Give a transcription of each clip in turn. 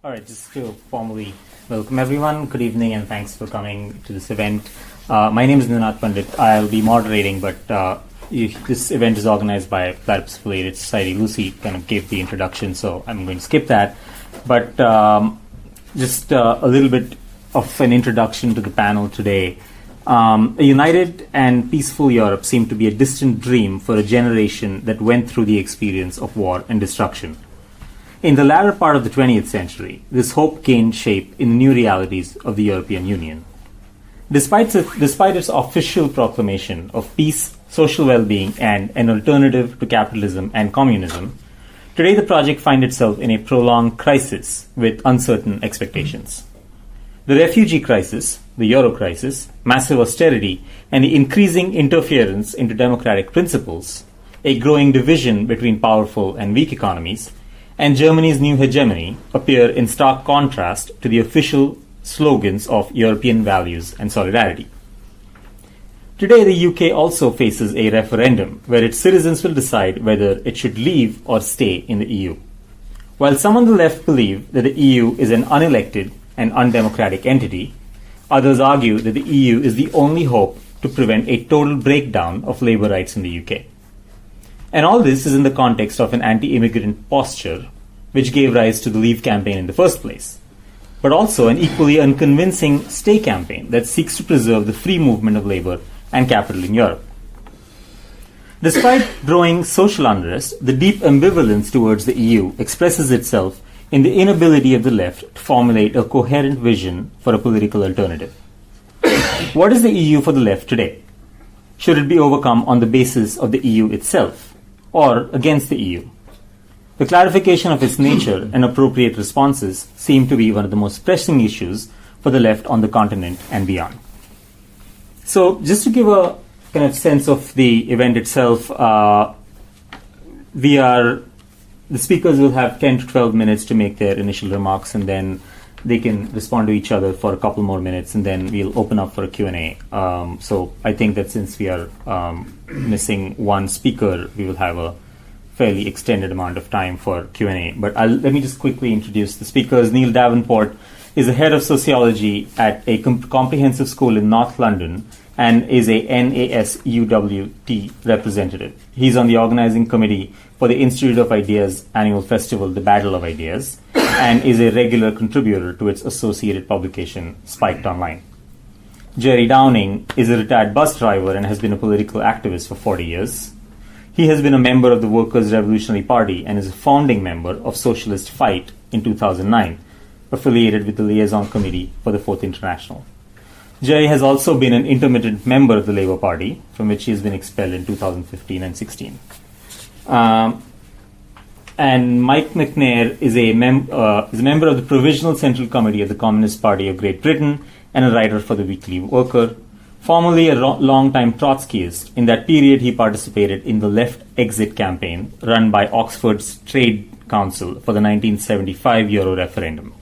All right, just to formally welcome everyone. Good evening and thanks for coming to this event. My name is Ninad Pandit. I'll be moderating, but this event is organized by Platypus Affiliated Society. Lucy kind of gave the introduction, so I'm going to skip that. But just a little bit of an introduction to the panel today. A united and peaceful Europe seemed to be a distant dream for a generation that went through the experience of war and destruction. In the latter part of the 20th century, this hope gained shape in the new realities of the European Union. Despite its official proclamation of peace, social well-being, and an alternative to capitalism and communism, today the project finds itself in a prolonged crisis with uncertain expectations. The refugee crisis, the euro crisis, massive austerity, and the increasing interference into democratic principles, a growing division between powerful and weak economies, and Germany's new hegemony appear in stark contrast to the official slogans of European values and solidarity. Today, the UK also faces a referendum where its citizens will decide whether it should leave or stay in the EU. While some on the left believe that the EU is an unelected and undemocratic entity, others argue that the EU is the only hope to prevent a total breakdown of labour rights in the UK. And all this is in the context of an anti-immigrant posture which gave rise to the Leave campaign in the first place, but also an equally unconvincing Stay campaign that seeks to preserve the free movement of labour and capital in Europe. Despite growing social unrest, the deep ambivalence towards the EU expresses itself in the inability of the left to formulate a coherent vision for a political alternative. What is the EU for the left today? Should it be overcome on the basis of the EU itself, or against the EU? The clarification of its nature and appropriate responses seem to be one of the most pressing issues for the left on the continent and beyond. So, just to give a kind of sense of the event itself, the speakers will have 10 to 12 minutes to make their initial remarks, and then they can respond to each other for a couple more minutes, and then we'll open up for a Q&A. So I think that since we are missing one speaker, we will have a fairly extended amount of time for Q&A. But let me just quickly introduce the speakers. Neil Davenport is the head of sociology at a comprehensive school in North London and is a NASUWT representative. He's on the organizing committee for the Institute of Ideas annual festival, The Battle of Ideas, and is a regular contributor to its associated publication, Spiked Online. Gerry Downing is a retired bus driver and has been a political activist for 40 years. He has been a member of the Workers' Revolutionary Party and is a founding member of Socialist Fight in 2009, affiliated with the Liaison Committee for the Fourth International. Gerry has also been an intermittent member of the Labour Party, from which he has been expelled in 2015 and 16. And Mike Macnair is a member of the Provisional Central Committee of the Communist Party of Great Britain and a writer for the Weekly Worker. Formerly a long-time Trotskyist, in that period he participated in the Left Exit campaign run by Oxford's Trade Council for the 1975 Euro referendum,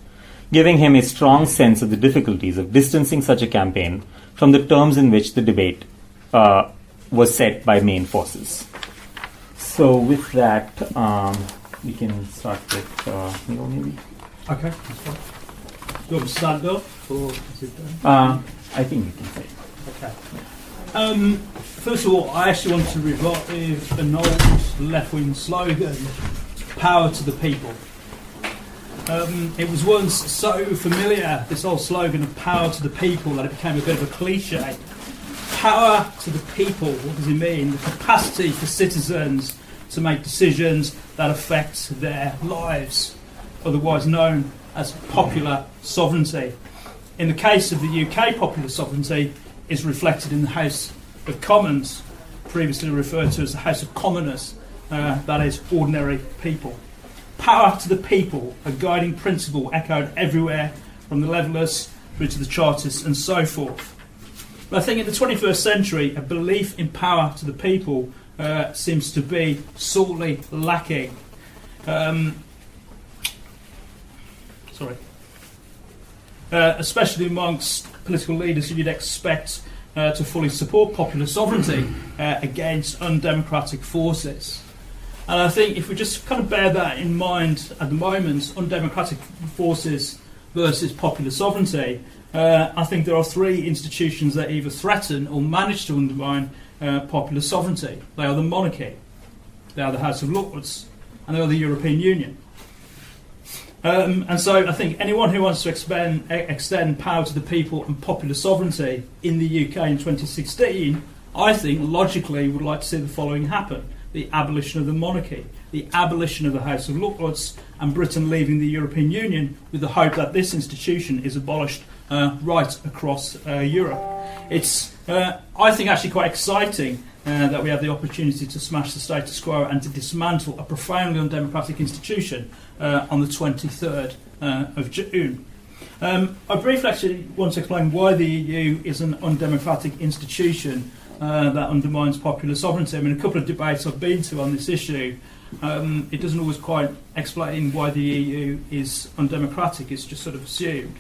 giving him a strong sense of the difficulties of distancing such a campaign from the terms in which the debate was set by main forces. So with that, we can start with Neil, maybe. Okay, that's fine. Do you want to stand up, or is it done? I think you can say. Okay. First of all, I actually want to revive an old left-wing slogan, "Power to the people." It was once so familiar, this old slogan of "power to the people," that it became a bit of a cliche. Power to the people, what does it mean? The capacity for citizens to make decisions that affect their lives, otherwise known as popular sovereignty. In the case of the UK, popular sovereignty is reflected in the House of Commons, previously referred to as the House of Commoners, that is, ordinary people. Power to the people, a guiding principle echoed everywhere, from the Levellers through to the Chartists and so forth. But I think in the 21st century, a belief in power to the people seems to be sorely lacking. Especially amongst political leaders who you'd expect to fully support popular sovereignty against undemocratic forces. And I think if we just kind of bear that in mind at the moment, undemocratic forces versus popular sovereignty, I think there are three institutions that either threaten or manage to undermine popular sovereignty. They are the monarchy, they are the House of Lords, and they are the European Union. And so I think anyone who wants to extend power to the people and popular sovereignty in the UK in 2016, I think logically would like to see the following happen: the abolition of the monarchy, the abolition of the House of Lords, and Britain leaving the European Union, with the hope that this institution is abolished right across Europe. It's, I think, actually quite exciting that we have the opportunity to smash the status quo and to dismantle a profoundly undemocratic institution on the 23rd of June. I briefly actually want to explain why the EU is an undemocratic institution that undermines popular sovereignty. I mean, a couple of debates I've been to on this issue, it doesn't always quite explain why the EU is undemocratic, it's just sort of assumed.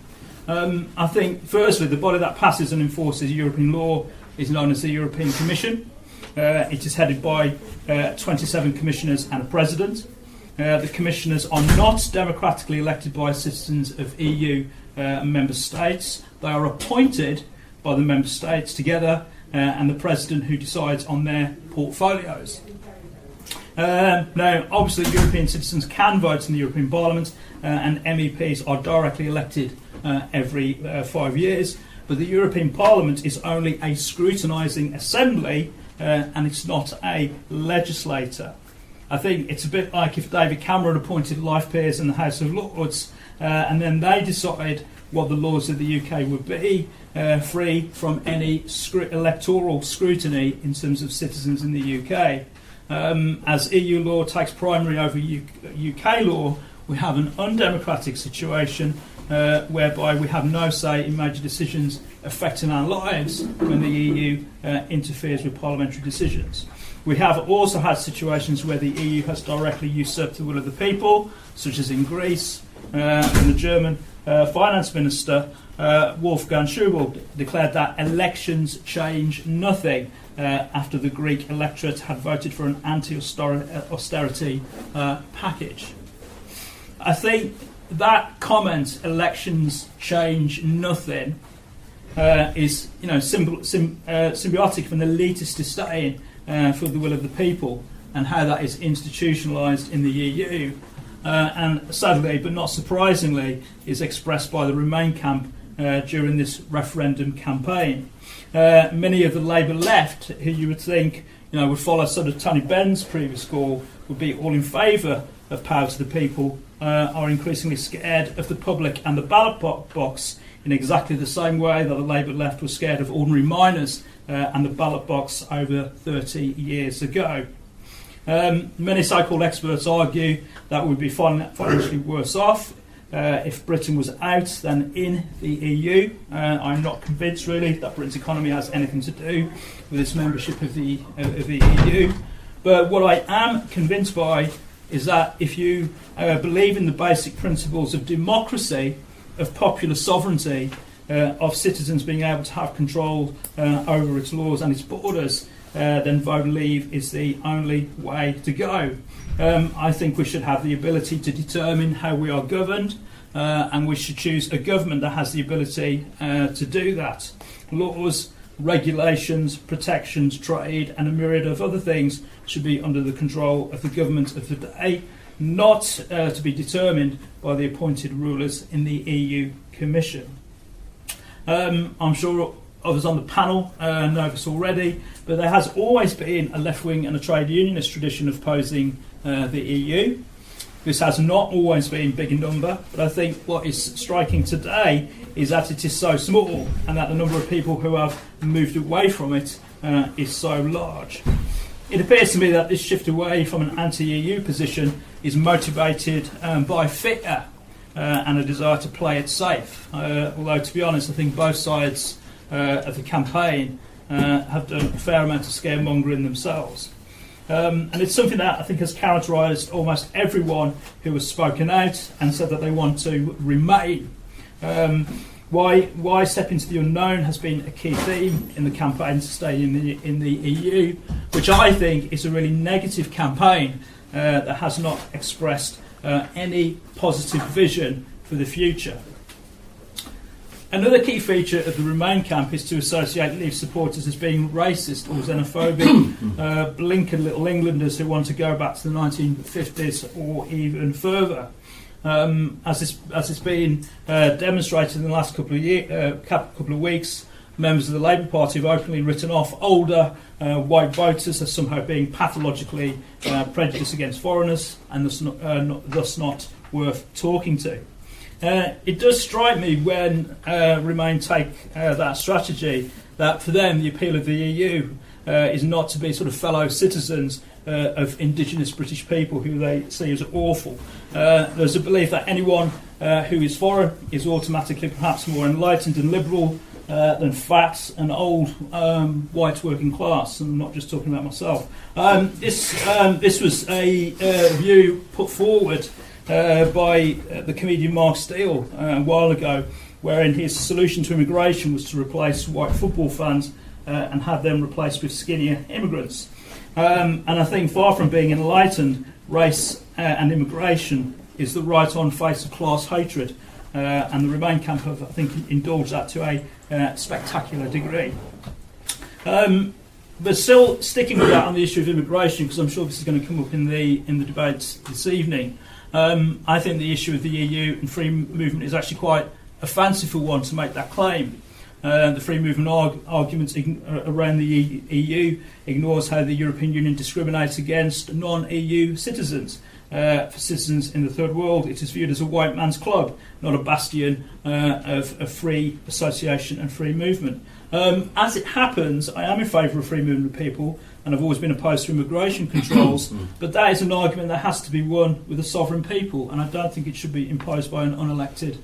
I think, firstly, the body that passes and enforces European law is known as the European Commission. It is headed by 27 commissioners and a president. The commissioners are not democratically elected by citizens of EU member states. They are appointed by the member states together and the president, who decides on their portfolios. Now, obviously, European citizens can vote in the European Parliament, and MEPs are directly elected every 5 years. But the European Parliament is only a scrutinising assembly, and it's not a legislator. I think it's a bit like if David Cameron appointed life peers in the House of Lords, and then they decide what the laws of the UK would be, free from any electoral scrutiny in terms of citizens in the UK. As EU law takes primary over UK law, we have an undemocratic situation whereby we have no say in major decisions affecting our lives when the EU interferes with parliamentary decisions. We have also had situations where the EU has directly usurped the will of the people, such as in Greece, when the German finance minister, Wolfgang Schäuble, declared that elections change nothing after the Greek electorate had voted for an anti-austerity package. I think that comment, elections change nothing, is symbiotic of an elitist disdain for the will of the people and how that is institutionalised in the EU. And sadly, but not surprisingly, is expressed by the Remain camp during this referendum campaign. Many of the Labour left, who you would think would follow sort of Tony Benn's previous call, would be all in favour of power to the people, are increasingly scared of the public and the ballot box in exactly the same way that the Labour left was scared of ordinary miners and the ballot box over 30 years ago. Many so-called experts argue that we'd be financially worse off if Britain was out than in the EU. I'm not convinced, really, that Britain's economy has anything to do with its membership of the EU. But what I am convinced by is that if you believe in the basic principles of democracy, of popular sovereignty, of citizens being able to have control over its laws and its borders, then vote leave is the only way to go. I think we should have the ability to determine how we are governed, and we should choose a government that has the ability to do that. Laws, regulations, protections, trade, and a myriad of other things should be under the control of the government of the day, not to be determined by the appointed rulers in the EU Commission. I'm sure others on the panel know this already, but there has always been a left-wing and a trade unionist tradition of opposing the EU. This has not always been big in number, but I think what is striking today is that it is so small and that the number of people who have moved away from it is so large. It appears to me that this shift away from an anti-EU position is motivated by fear and a desire to play it safe. Although, to be honest, I think both sides of the campaign have done a fair amount of scaremongering themselves. And it's something that I think has characterised almost everyone who has spoken out and said that they want to remain. Why step into the unknown has been a key theme in the campaign to stay in the EU, which I think is a really negative campaign that has not expressed any positive vision for the future. Another key feature of the Remain camp is to associate Leave supporters as being racist or xenophobic, blinkered little Englanders who want to go back to the 1950s or even further. As it's been demonstrated in the last couple of weeks, members of the Labour Party have openly written off older white voters as somehow being pathologically prejudiced against foreigners and thus not worth talking to. It does strike me when Remain take that strategy that for them the appeal of the EU is not to be sort of fellow citizens of indigenous British people who they see as awful. There's a belief that anyone who is foreign is automatically perhaps more enlightened and liberal than fat and old white working class, and I'm not just talking about myself. This was a view put forward by the comedian Mark Steele a while ago, wherein his solution to immigration was to replace white football fans and have them replaced with skinnier immigrants. And I think far from being enlightened, race and immigration is the right-on face of class hatred, and the Remain camp have, I think, indulged that to a spectacular degree. But still sticking with that on the issue of immigration, because I'm sure this is going to come up in the debates this evening, I think the issue of the EU and free movement is actually quite a fanciful one to make that claim. The free movement arguments around the EU ignores how the European Union discriminates against non-EU citizens. For citizens in the third world, it is viewed as a white man's club, not a bastion of free association and free movement. As it happens, I am in favour of free movement of people, and I've always been opposed to immigration controls, but that is an argument that has to be won with a sovereign people, and I don't think it should be imposed by an unelected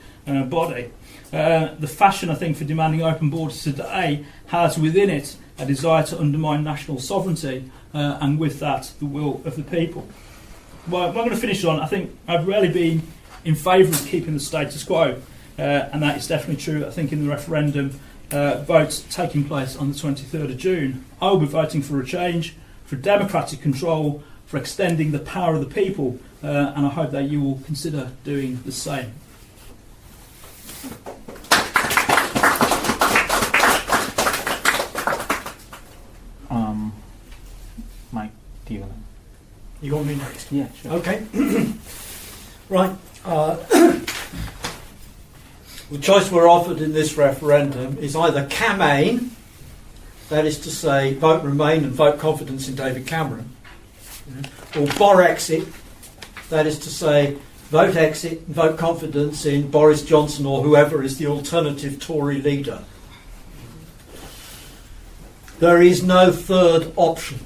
body. The fashion, I think, for demanding open borders today has within it a desire to undermine national sovereignty, and with that, the will of the people. Well, I'm going to finish on, I think I've rarely been in favour of keeping the status quo, and that is definitely true, I think, in the referendum vote taking place on the 23rd of June. I will be voting for a change, for democratic control, for extending the power of the people, and I hope that you will consider doing the same. Mike, do you want to? You want me next? Yeah, sure. Okay. Right. The choice we're offered in this referendum is either Camain, that is to say, vote Remain and vote confidence in David Cameron, or Borexit, that is to say, vote exit and vote confidence in Boris Johnson or whoever is the alternative Tory leader. There is no third option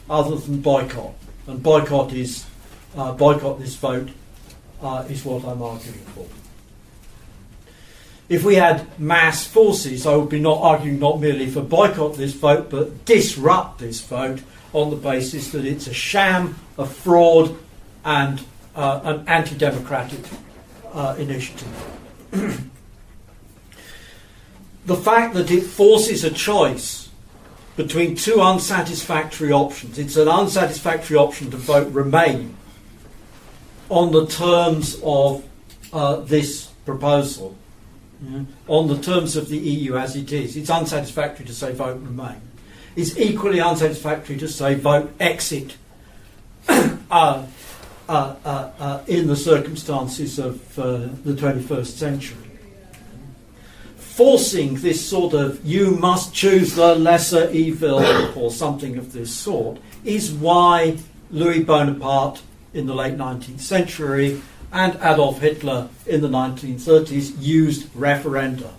other than boycott, and boycott this vote is what I'm arguing for. If we had mass forces, I would be not arguing not merely for boycott this vote, but disrupt this vote on the basis that it's a sham, a fraud, and an anti-democratic initiative. The fact that it forces a choice between two unsatisfactory options, it's an unsatisfactory option to vote Remain on the terms of this proposal, on the terms of the EU as it is. It's unsatisfactory to say vote Remain. It's equally unsatisfactory to say vote exit in the circumstances of the 21st century. Forcing this sort of you must choose the lesser evil or something of this sort is why Louis Bonaparte in the late 19th century and Adolf Hitler in the 1930s used referenda.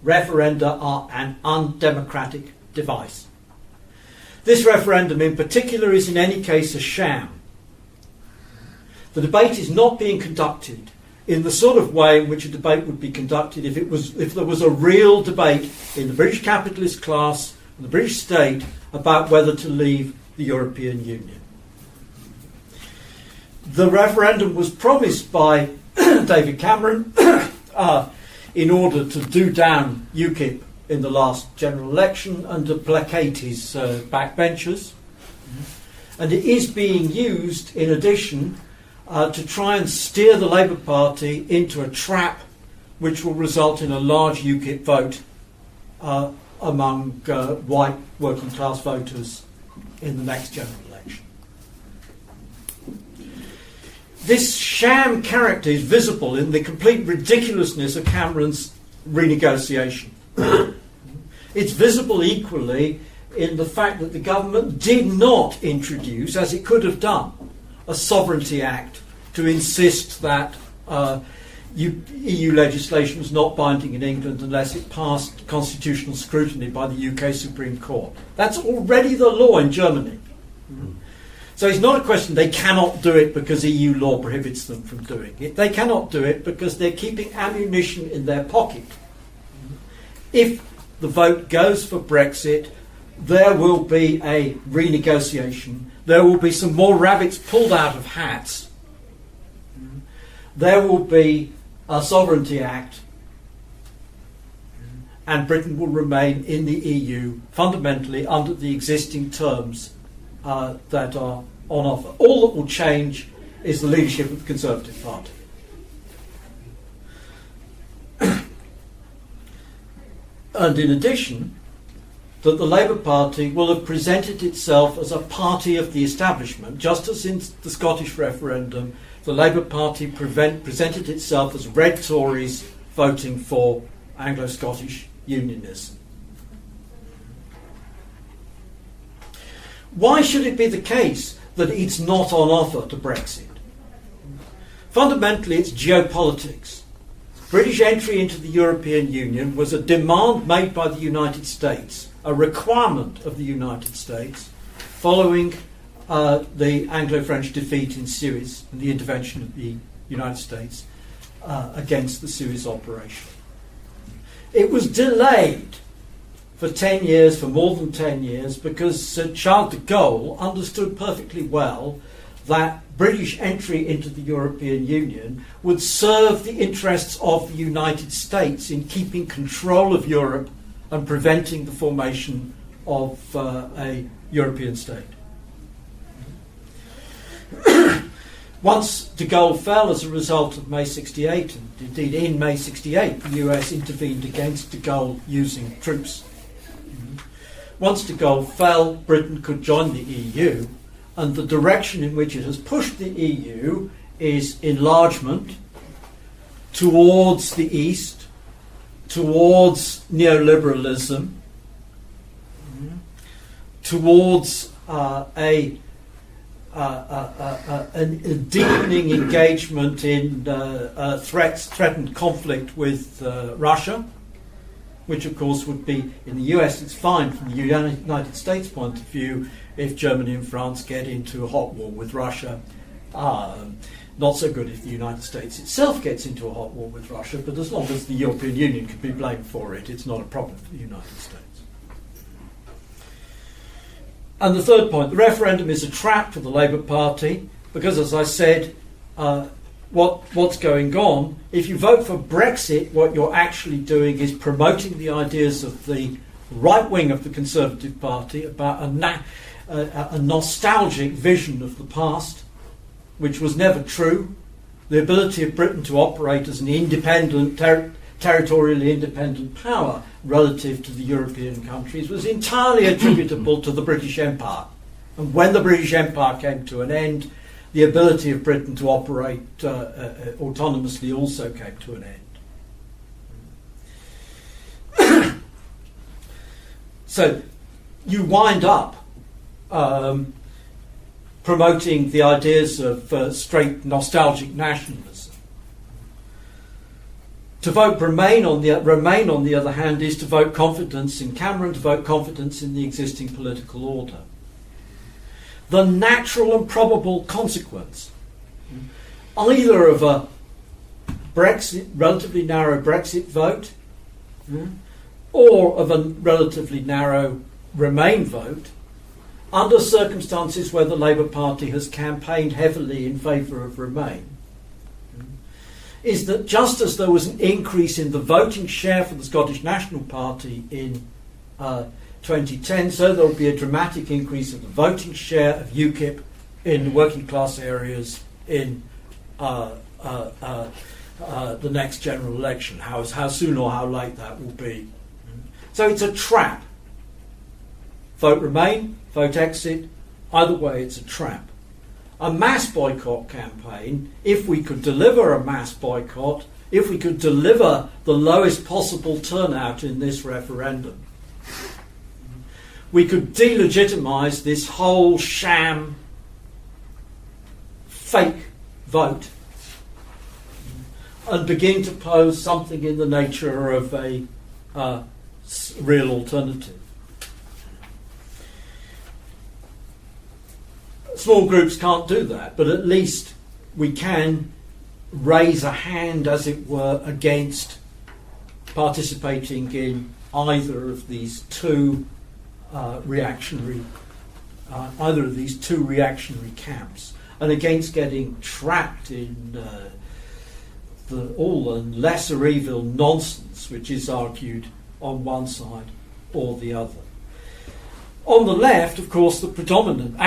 Referenda are an undemocratic device. This referendum in particular is in any case a sham. The debate is not being conducted in the sort of way in which a debate would be conducted if there was a real debate in the British capitalist class and the British state about whether to leave the European Union. The referendum was promised by David Cameron in order to do down UKIP in the last general election and to placate his backbenchers. And it is being used, in addition, to try and steer the Labour Party into a trap which will result in a large UKIP vote among white working class voters in the next general election. This sham character is visible in the complete ridiculousness of Cameron's renegotiation. It's visible equally in the fact that the government did not introduce, as it could have done, a sovereignty act to insist that EU legislation was not binding in England unless it passed constitutional scrutiny by the UK Supreme Court. That's already the law in Germany. So it's not a question they cannot do it because EU law prohibits them from doing it. They cannot do it because they're keeping ammunition in their pocket. If the vote goes for Brexit, there will be a renegotiation. There will be some more rabbits pulled out of hats. There will be a sovereignty act, and Britain will remain in the EU fundamentally under the existing terms that are on offer. All that will change is the leadership of the Conservative Party. And in addition, that the Labour Party will have presented itself as a party of the establishment, just as in the Scottish referendum, the Labour Party presented itself as red Tories voting for Anglo-Scottish unionism. Why should it be the case that it's not on offer to Brexit? Fundamentally, it's geopolitics. British entry into the European Union was a demand made by the United States, a requirement of the United States, following the Anglo-French defeat in SYRIZA and the intervention of the United States against the SYRIZA operation. It was delayed for 10 years, for more than 10 years, because Charles de Gaulle understood perfectly well that British entry into the European Union would serve the interests of the United States in keeping control of Europe and preventing the formation of a European state. Once de Gaulle fell as a result of May 68, and indeed in May 68 the US intervened against de Gaulle using troops. Once de Gaulle fell, Britain could join the EU, and the direction in which it has pushed the EU is enlargement towards the East, towards neoliberalism, towards a deepening engagement in threatened conflict with Russia, which of course would be, in the US it's fine from the United States point of view if Germany and France get into a hot war with Russia. Not so good if the United States itself gets into a hot war with Russia, but as long as the European Union can be blamed for it, it's not a problem for the United States. And the third point, the referendum is a trap for the Labour Party because, as I said, what's going on, if you vote for Brexit, what you're actually doing is promoting the ideas of the right wing of the Conservative Party about a nostalgic vision of the past, which was never true. The ability of Britain to operate as an independent, territorially independent power relative to the European countries was entirely attributable to the British Empire. And when the British Empire came to an end, the ability of Britain to operate autonomously also came to an end. So you wind up promoting the ideas of straight nostalgic nationalism. To vote Remain, on the other hand, is to vote confidence in Cameron, to vote confidence in the existing political order. The natural and probable consequence, either of a relatively narrow Brexit vote, or of a relatively narrow Remain vote, under circumstances where the Labour Party has campaigned heavily in favour of Remain, is that just as there was an increase in the voting share for the Scottish National Party in 2010, so there will be a dramatic increase of the voting share of UKIP in working class areas in the next general election. How soon or how late that will be. So it's a trap. Vote Remain, vote Exit, either way it's a trap. A mass boycott campaign, if we could deliver a mass boycott, if we could deliver the lowest possible turnout in this referendum, we could delegitimise this whole sham fake vote and begin to pose something in the nature of a real alternative. Small groups can't do that, but at least we can raise a hand, as it were, against participating in either of these two reactionary camps, and against getting trapped in all the lesser evil nonsense which is argued on one side or the other. On the left, of course, the predominant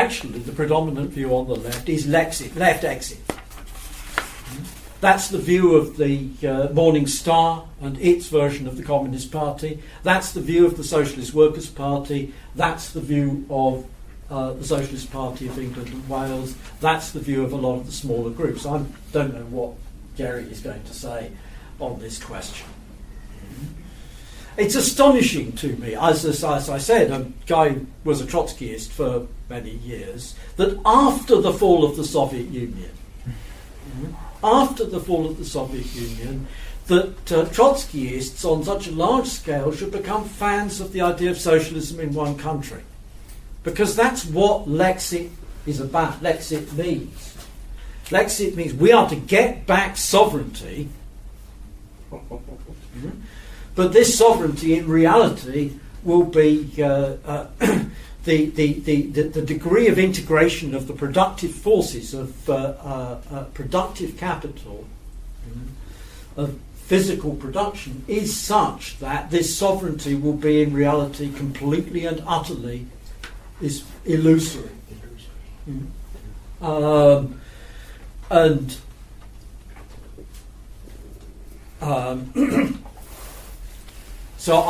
view on the left is left exit. That's the view of the Morning Star and its version of the Communist Party. That's the view of the Socialist Workers' Party. That's the view of the Socialist Party of England and Wales. That's the view of a lot of the smaller groups. I don't know what Gerry is going to say on this question. It's astonishing to me, as I said, a guy who was a Trotskyist for many years, that after the fall of the Soviet Union, that Trotskyists on such a large scale should become fans of the idea of socialism in one country. Because that's what Lexit is about. Lexit means. Lexit means we are to get back sovereignty. But this sovereignty, in reality, will be the degree of integration of the productive forces of productive capital, of physical production, is such that this sovereignty will be, in reality, completely and utterly is illusory. So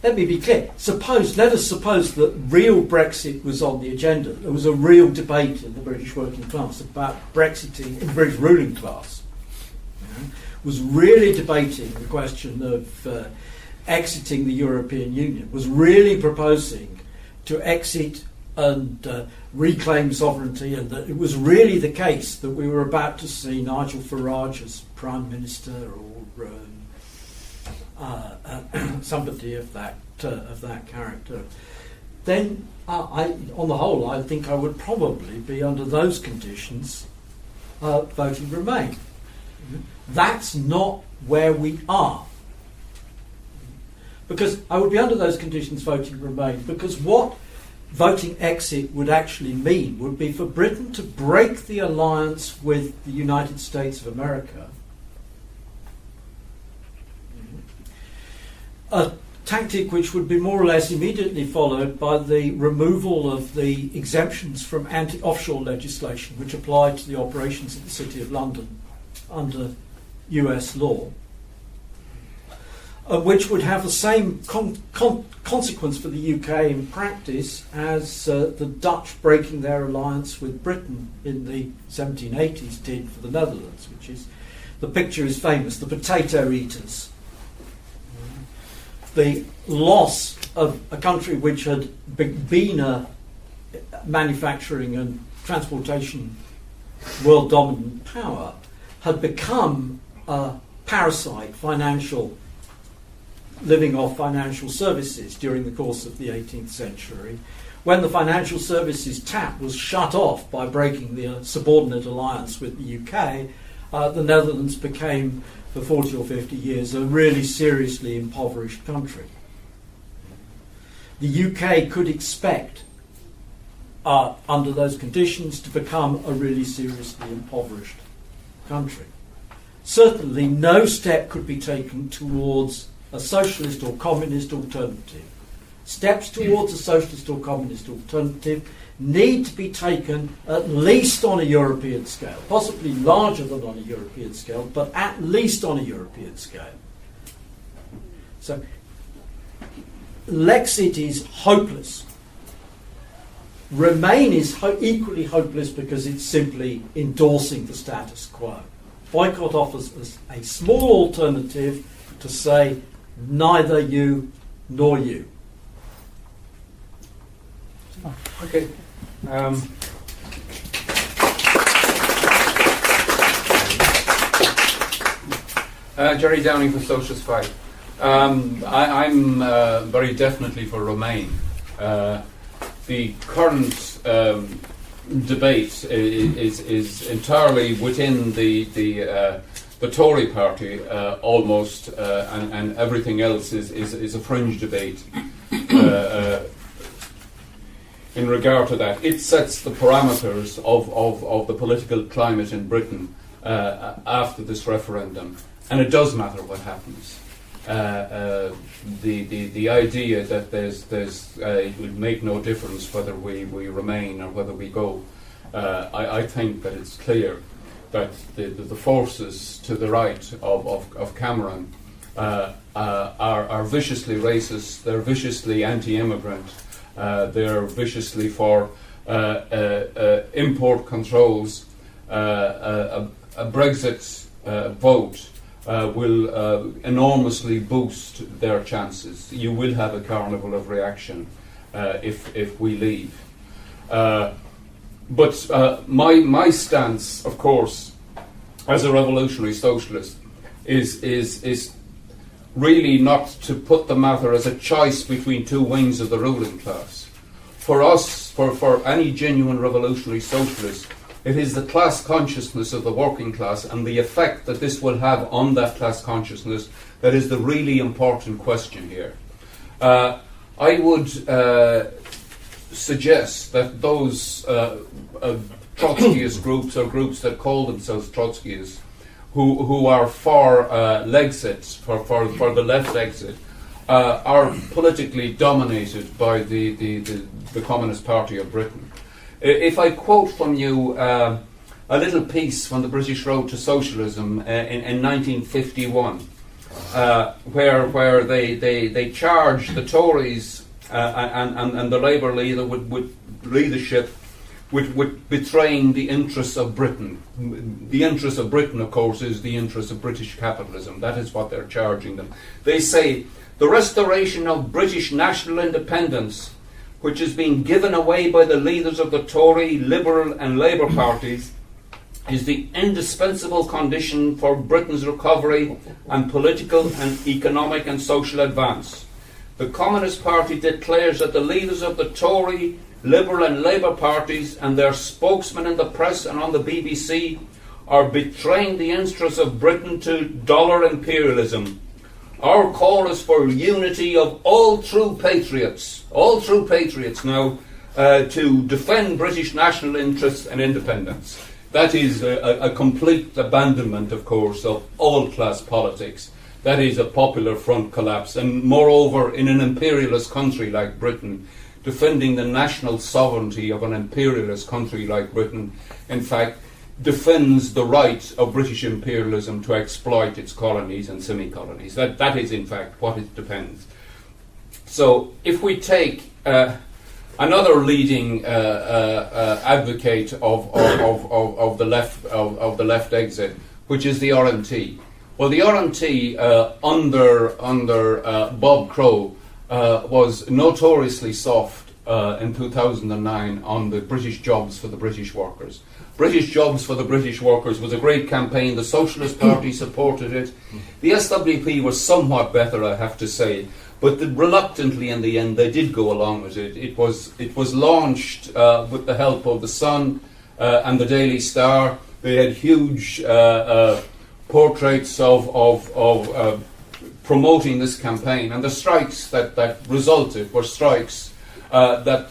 let me be clear. Let us suppose that real Brexit was on the agenda. There was a real debate in the British working class about Brexiting, in the British ruling class, was really debating the question of exiting the European Union, was really proposing to exit and reclaim sovereignty, and that it was really the case that we were about to see Nigel Farage as Prime Minister, or somebody of that character, then on the whole, I think I would probably be, under those conditions, voting Remain. That's not where we are. Because I would be, under those conditions, voting Remain, because what voting Exit would actually mean would be for Britain to break the alliance with the United States of America, a tactic which would be more or less immediately followed by the removal of the exemptions from anti-offshore legislation which applied to the operations of the City of London under US law, which would have the same consequence for the UK in practice as the Dutch breaking their alliance with Britain in the 1780s did for the Netherlands, which is, the picture is famous, the potato eaters. The loss of a country which had been a manufacturing and transportation world dominant power had become a parasite, living off financial services during the course of the 18th century. When the financial services tap was shut off by breaking the subordinate alliance with the UK, the Netherlands became, for 40 or 50 years, a really seriously impoverished country. The UK could expect, under those conditions, to become a really seriously impoverished country. Certainly no step could be taken towards a socialist or communist alternative. Steps towards a socialist or communist alternative need to be taken at least on a European scale, possibly larger than on a European scale, but at least on a European scale. So, Lexit is hopeless. Remain is equally hopeless because it's simply endorsing the status quo. Boycott offers us a small alternative to say neither you nor you. Okay. Gerry Downing for Socialist 5. I'm very definitely for Remain. The current debate is entirely within the Tory party almost, and everything else is a fringe debate. In regard to that, it sets the parameters of the political climate in Britain after this referendum, and it does matter what happens. The idea that it will make no difference whether we remain or whether we go, I think that it's clear that the forces to the right of Cameron are viciously racist, they're viciously anti-immigrant, they're viciously for import controls. A Brexit vote will enormously boost their chances. You will have a carnival of reaction if we leave. But my stance, of course, as a revolutionary socialist, is really not to put the matter as a choice between two wings of the ruling class. For us, for any genuine revolutionary socialist, it is the class consciousness of the working class and the effect that this will have on that class consciousness that is the really important question here. I would suggest that those Trotskyist groups or groups that call themselves Trotskyists, who are for Lexit, for the left exit, are politically dominated by the Communist Party of Britain. If I quote from you a little piece from the British Road to Socialism in 1951, where they charge the Tories and the Labour leadership with betraying the interests of Britain. The interest of Britain, of course, is the interest of British capitalism. That is what they're charging them. They say, the restoration of British national independence, which is being given away by the leaders of the Tory, Liberal and Labour parties, is the indispensable condition for Britain's recovery and political and economic and social advance. The Communist Party declares that the leaders of the Tory, Liberal and Labour parties and their spokesmen in the press and on the BBC are betraying the interests of Britain to dollar imperialism. Our call is for unity of all true patriots now, to defend British national interests and independence. That is a complete abandonment, of course, of all class politics. That is a popular front collapse. And moreover, in an imperialist country like Britain, defending the national sovereignty of an imperialist country like Britain, in fact, defends the right of British imperialism to exploit its colonies and semi-colonies. That is, in fact, what it defends. So, if we take another leading advocate of the left exit, which is the RMT. Well, the RMT under Bob Crow was notoriously soft in 2009 on the British jobs for the British workers. British Jobs for the British Workers was a great campaign. The Socialist Party supported it. The SWP was somewhat better, I have to say, but reluctantly in the end they did go along with it. It was launched with the help of the Sun and the Daily Star. They had huge portraits of promoting this campaign, and the strikes that resulted were strikes that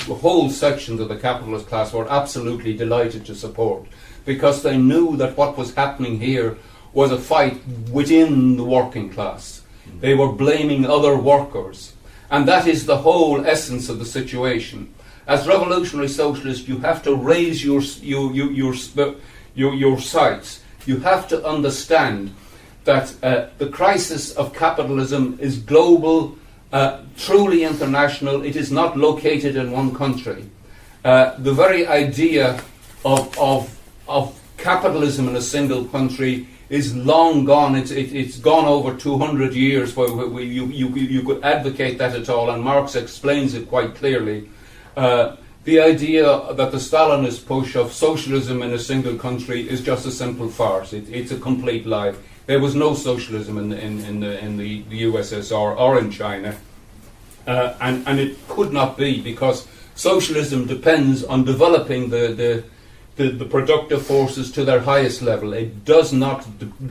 whole sections of the capitalist class were absolutely delighted to support, because they knew that what was happening here was a fight within the working class. They were blaming other workers. And that is the whole essence of the situation. As revolutionary socialists, you have to raise your sights. You have to understand that the crisis of capitalism is global, truly international. It is not located in one country. The very idea of capitalism in a single country is long gone. It's gone over 200 years where you could advocate that at all, and Marx explains it quite clearly. The idea that the Stalinist push of socialism in a single country is just a simple farce. It's a complete lie. There was no socialism in the USSR or in China, and it could not be, because socialism depends on developing the productive forces to their highest level. It does not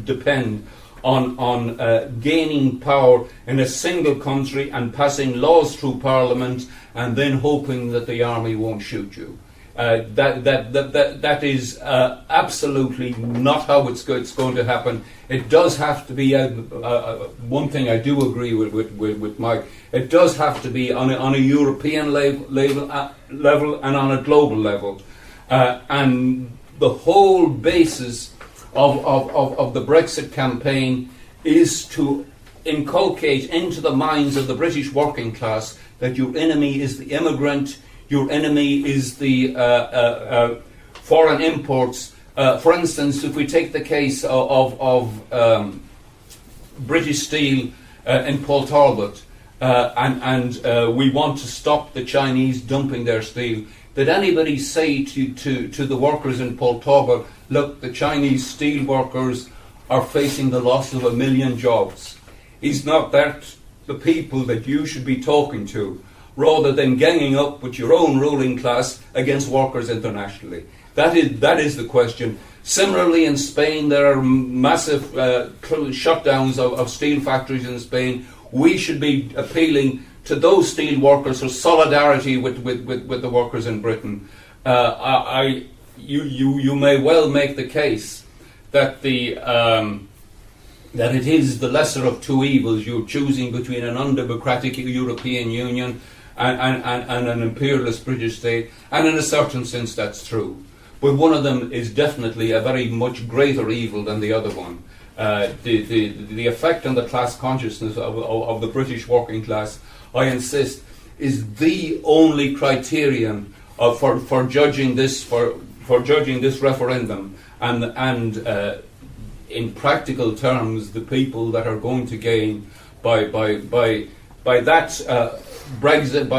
depend on gaining power in a single country and passing laws through Parliament and then hoping that the army won't shoot you. That is absolutely not how it's going to happen. It does have to be one thing I do agree with Mike. It does have to be on a European level and on a global level. And the whole basis of the Brexit campaign is to inculcate into the minds of the British working class that your enemy is the immigrant, your enemy is the foreign imports. For instance, if we take the case of British Steel in Port Talbot, and we want to stop the Chinese dumping their steel, did anybody say to the workers in Port Talbot, look, the Chinese steel workers are facing the loss of 1 million jobs? Is not that the people that you should be talking to, rather than ganging up with your own ruling class against workers internationally? That is the question. Similarly, in Spain, there are massive shutdowns of steel factories in Spain. We should be appealing to those steel workers for solidarity with the workers in Britain. You may well make the case that that it is the lesser of two evils. You're choosing between an undemocratic European Union and an imperialist British state, and in a certain sense that's true. But one of them is definitely a very much greater evil than the other one. The effect on the class consciousness of the British working class, I insist, is the only criterion for judging this referendum, and in practical terms, the people that are going to gain by that Brexit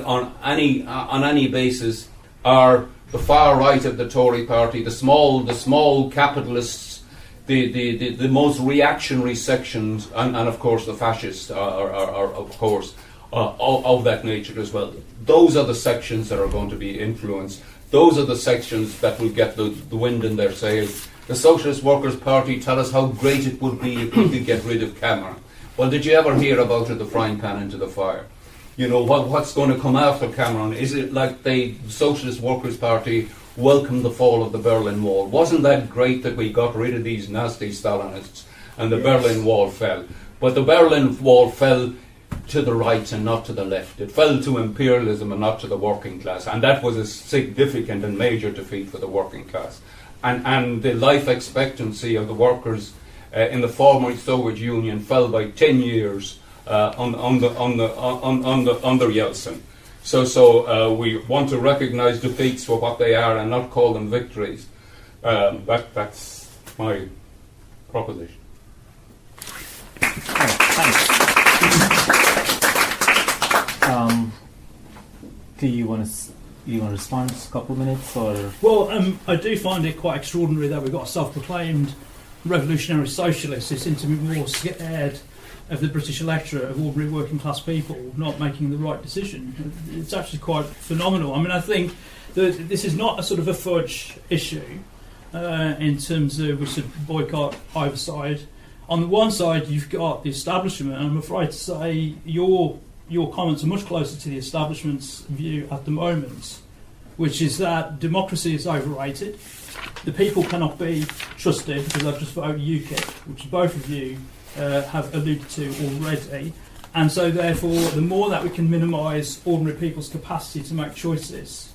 on any basis are the far right of the Tory party, the small capitalists, the most reactionary sections, and of course the fascists are of course of that nature as well. Those are the sections that are going to be influenced. Those are the sections that will get the wind in their sails. The Socialist Workers' Party tell us how great it would be if we could get rid of Cameron. Well, did you ever hear about it, the frying pan into the fire? You know, what's going to come after Cameron? Is it like the Socialist Workers' Party welcomed the fall of the Berlin Wall? Wasn't that great that we got rid of these nasty Stalinists and the Berlin Wall fell? But the Berlin Wall fell to the right and not to the left. It fell to imperialism and not to the working class, and that was a significant and major defeat for the working class. And the life expectancy of the workers in the former Soviet Union fell by 10 years under Yeltsin. So we want to recognise defeats for what they are and not call them victories. That's my proposition. Thanks. Do you want to respond in a couple of minutes, or? Well, I do find it quite extraordinary that we've got a self-proclaimed revolutionary socialist who seems to be more scared of the British electorate, of ordinary working class people not making the right decision. It's actually quite phenomenal. I mean, I think that this is not a sort of a fudge issue in terms of we should boycott either side. On the one side, you've got the establishment, and I'm afraid to say your comments are much closer to the establishment's view at the moment, which is that democracy is overrated. The people cannot be trusted because I've just voted UKIP, which both of you have alluded to already. And so therefore, the more that we can minimise ordinary people's capacity to make choices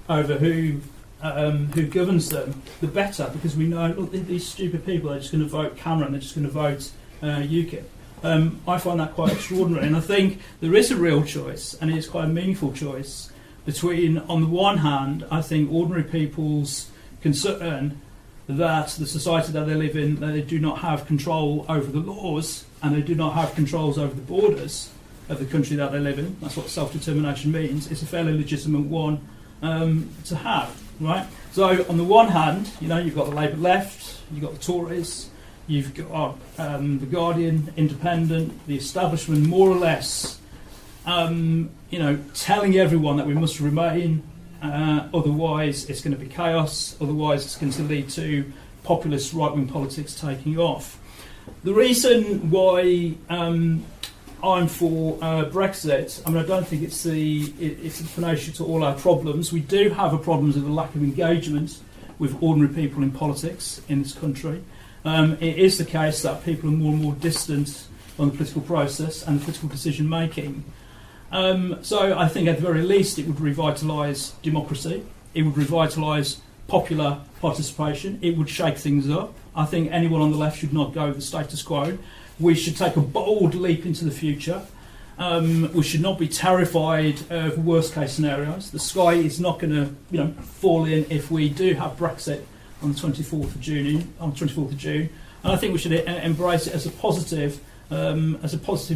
over who governs them, the better, because we know, look, these stupid people are just going to vote Cameron, they're just going to vote UKIP. I find that quite extraordinary, and I think there is a real choice, and it's quite a meaningful choice, between, on the one hand, I think ordinary people's concern that the society that they live in, that they do not have control over the laws, and they do not have controls over the borders of the country that they live in. That's what self-determination means. It's a fairly legitimate one to have, right? So on the one hand, you've got the Labour left, you've got the Tories, you've got the Guardian, Independent, the establishment, more or less, telling everyone that we must remain, otherwise it's going to be chaos, otherwise it's going to lead to populist right-wing politics taking off. The reason why I'm for Brexit, I don't think it's the panacea to all our problems. We do have a problem with the lack of engagement with ordinary people in politics in this country. It is the case that people are more and more distant on the political process and political decision making. So I think at the very least it would revitalise democracy, it would revitalise popular participation, it would shake things up. I think anyone on the left should not go with the status quo. We should take a bold leap into the future. We should not be terrified of worst case scenarios. The sky is not going to fall in if we do have Brexit on the 24th of June. And I think we should embrace it as a positive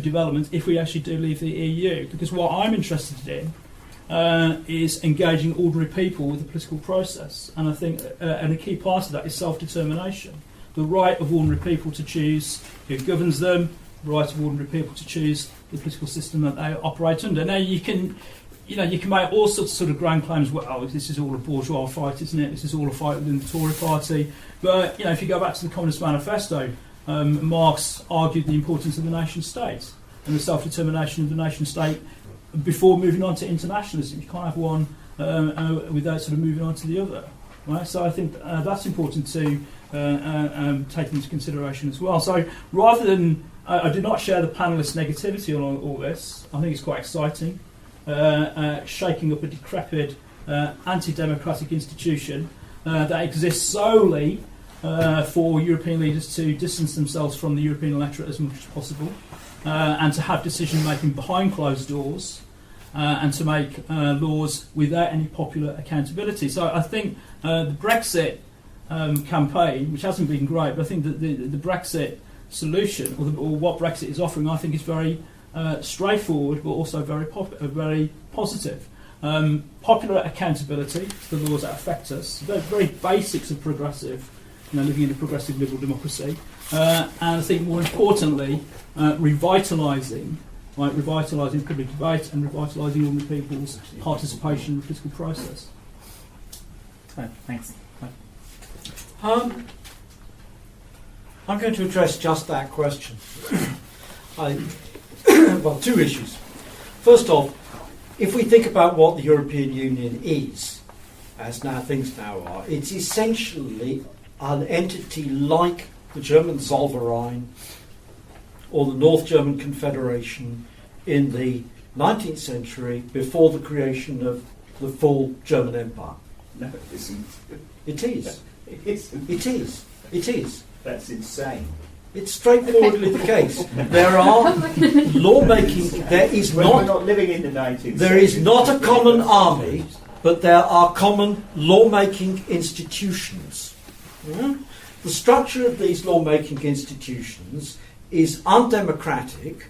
development if we actually do leave the EU. Because what I'm interested in is engaging ordinary people with the political process. And I think and a key part of that is self-determination. The right of ordinary people to choose who governs them, the right of ordinary people to choose the political system that they operate under. Now you can make all sorts of sort of grand claims. Well, this is all a bourgeois fight, isn't it? This is all a fight within the Tory party. But if you go back to the Communist Manifesto, Marx argued the importance of the nation state and the self-determination of the nation state before moving on to internationalism. You can't have one without sort of moving on to the other. Right? So I think that's important to take into consideration as well. So rather than, I do not share the panelists' negativity on all this. I think it's quite exciting. Shaking up a decrepit, anti-democratic institution that exists solely for European leaders to distance themselves from the European electorate as much as possible, and to have decision-making behind closed doors, and to make laws without any popular accountability. So I think the Brexit campaign, which hasn't been great, but I think that the Brexit solution, or what Brexit is offering, I think is very straightforward, but also very positive. Popular accountability for the laws that affect us, the very basics of progressive, living in a progressive liberal democracy, and I think more importantly, revitalising public debate and revitalising ordinary people's participation in the political process. Right, thanks. I'm going to address just that question. Well, two issues. First off, if we think about what the European Union is, as things now are, it's essentially an entity like the German Zollverein or the North German Confederation in the 19th century before the creation of the full German Empire. No, it isn't. It is. It isn't. It is. It is. That's insane. It's straightforwardly the case. There are lawmaking. We're not living in the 19th There is not a common army, but there are common lawmaking institutions. The structure of these lawmaking institutions is undemocratic,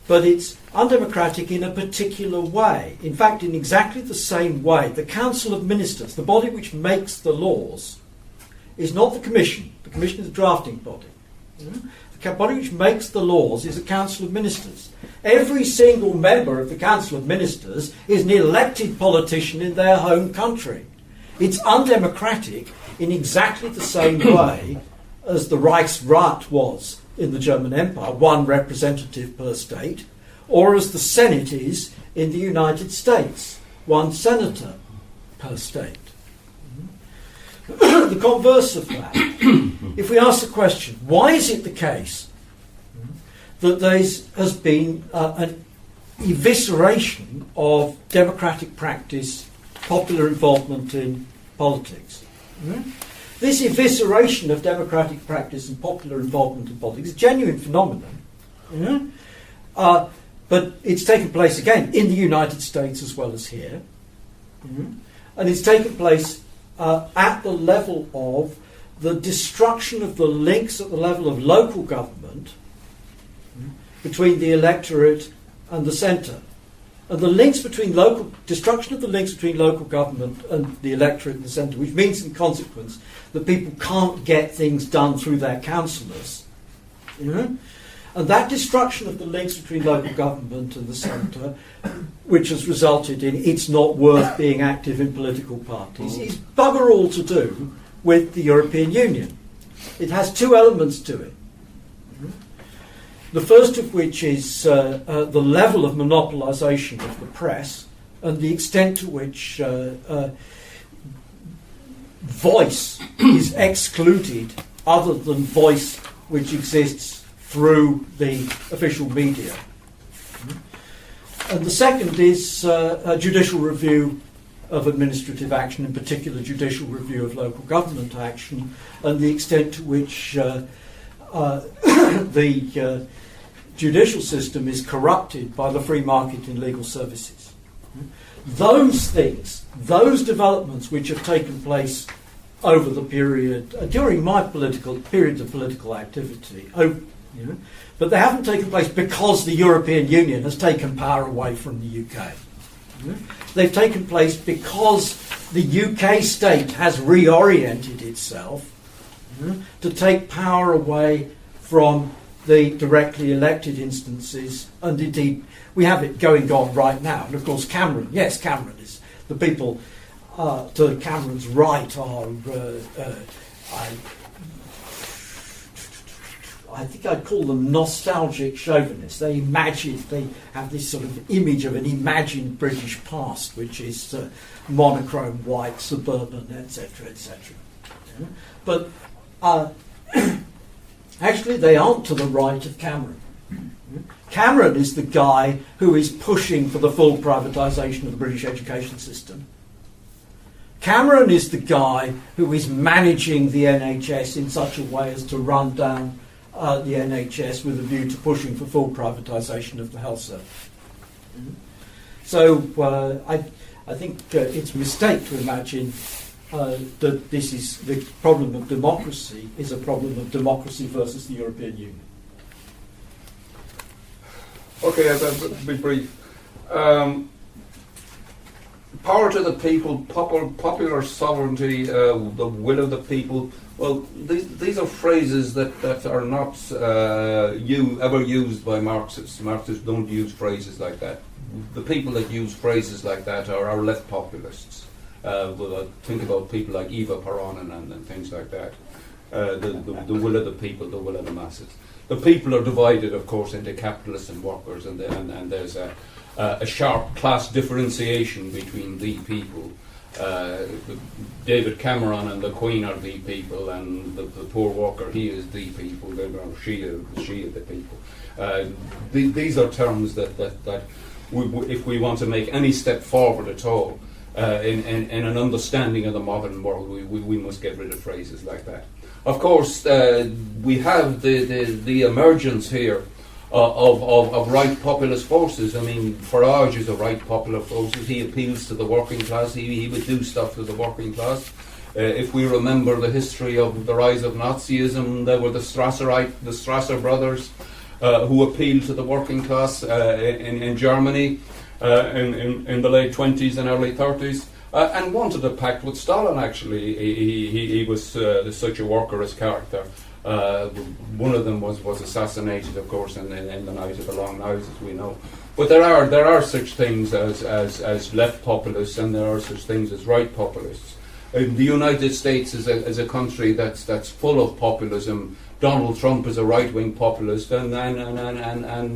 but it's undemocratic in a particular way. In fact, in exactly the same way, the Council of Ministers, the body which makes the laws, is not the Commission. The Commission is a drafting body. The body which makes the laws is a Council of Ministers. Every single member of the Council of Ministers is an elected politician in their home country. It's undemocratic in exactly the same way as the Reichsrat was in the German Empire, one representative per state, or as the Senate is in the United States. one senator per state. The converse of that, if we ask the question, why is it the case that there has been an evisceration of democratic practice, popular involvement in politics? This evisceration of democratic practice and popular involvement in politics is a genuine phenomenon, but it's taken place again in the United States as well as here, and it's taken place at the level of the destruction of the links at the level of local government between the electorate and the centre. And the links between destruction of the links between local government and the electorate and the centre, which means in consequence that people can't get things done through their councillors. And that destruction of the links between local government and the centre, which has resulted in it's not worth being active in political parties, is bugger all to do with the European Union. It has two elements to it. The first of which is the level of monopolisation of the press and the extent to which voice is excluded other than voice which exists through the official media. And the second is a judicial review of administrative action, in particular judicial review of local government action, and the extent to which the judicial system is corrupted by the free market in legal services. Those things, those developments which have taken place over the period, during my period of political activity, but they haven't taken place because the European Union has taken power away from the UK. They've taken place because the UK state has reoriented itself to take power away from the directly elected instances, and indeed we have it going on right now. And of course Cameron is the people to Cameron's right are I think I'd call them nostalgic chauvinists. They have this sort of image of an imagined British past, which is monochrome white, suburban, etc., etc. But actually, they aren't to the right of Cameron. Cameron is the guy who is pushing for the full privatisation of the British education system. Cameron is the guy who is managing the NHS in such a way as to run down the NHS with a view to pushing for full privatisation of the health service. So I think it's a mistake to imagine that this is the problem of democracy is a problem of democracy versus the European Union. Okay, I'll be brief. Power to the people, popular sovereignty, the will of the people. Well, these are phrases that are not ever used by Marxists. Marxists don't use phrases like that. The people that use phrases like that are our left populists. Think about people like Eva Peron and things like that. The will of the people, the will of the masses. The people are divided, of course, into capitalists and workers, and there's a sharp class differentiation between the people. David Cameron and the Queen are the people, and the poor worker, he is the people, or she is the people. These are terms that if we want to make any step forward at all in an understanding of the modern world, we must get rid of phrases like that. Of course, we have the emergence here of right populist forces. I mean, Farage is a right popular force. He appeals to the working class. He would do stuff to the working class. If we remember the history of the rise of Nazism, there were the Strasser brothers who appealed to the working class in Germany in the late 20s and early 30s. And wanted a pact with Stalin, actually. He was such a workerist character. One of them was assassinated, of course, in the night of the long knives, as we know. But there are such things as left populists, and there are such things as right populists. The United States is a country that's full of populism. Donald Trump is a right-wing populist, and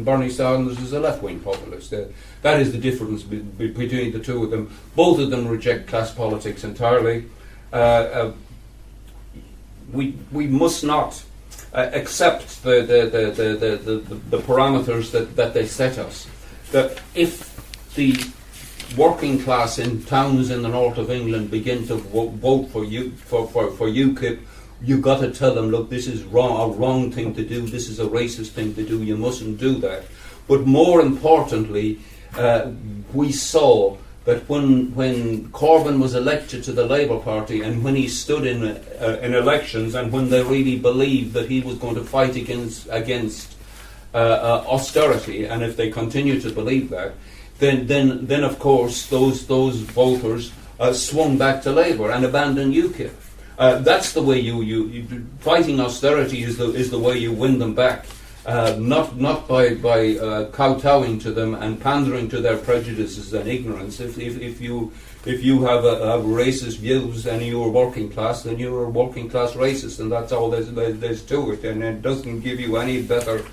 Bernie Sanders is a left-wing populist. That is the difference between the two of them. Both of them reject class politics entirely. We must not accept the parameters that they set us. That if the working class in towns in the north of England begin to vote for UKIP, you've got to tell them, look, this is a wrong thing to do, this is a racist thing to do, you mustn't do that. But more importantly, we saw that when Corbyn was elected to the Labour Party, and when he stood in elections, and when they really believed that he was going to fight against austerity, and if they continue to believe that, then of course those voters swung back to Labour and abandoned UKIP. That's the way you fighting austerity is the way you win them back. Not by kowtowing to them and pandering to their prejudices and ignorance. If you have racist views and you're working class, then you're a working class racist, and that's all there's to it. And it doesn't give you any better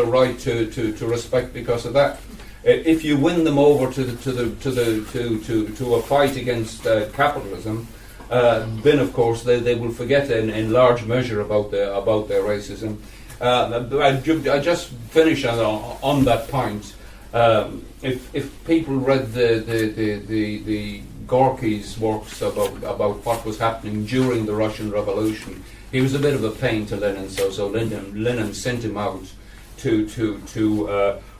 right to respect because of that. If you win them over to a fight against capitalism, then of course they will forget in large measure about their racism. I just finish on that point. If people read the Gorky's works about what was happening during the Russian Revolution, he was a bit of a pain to Lenin. So Lenin sent him out to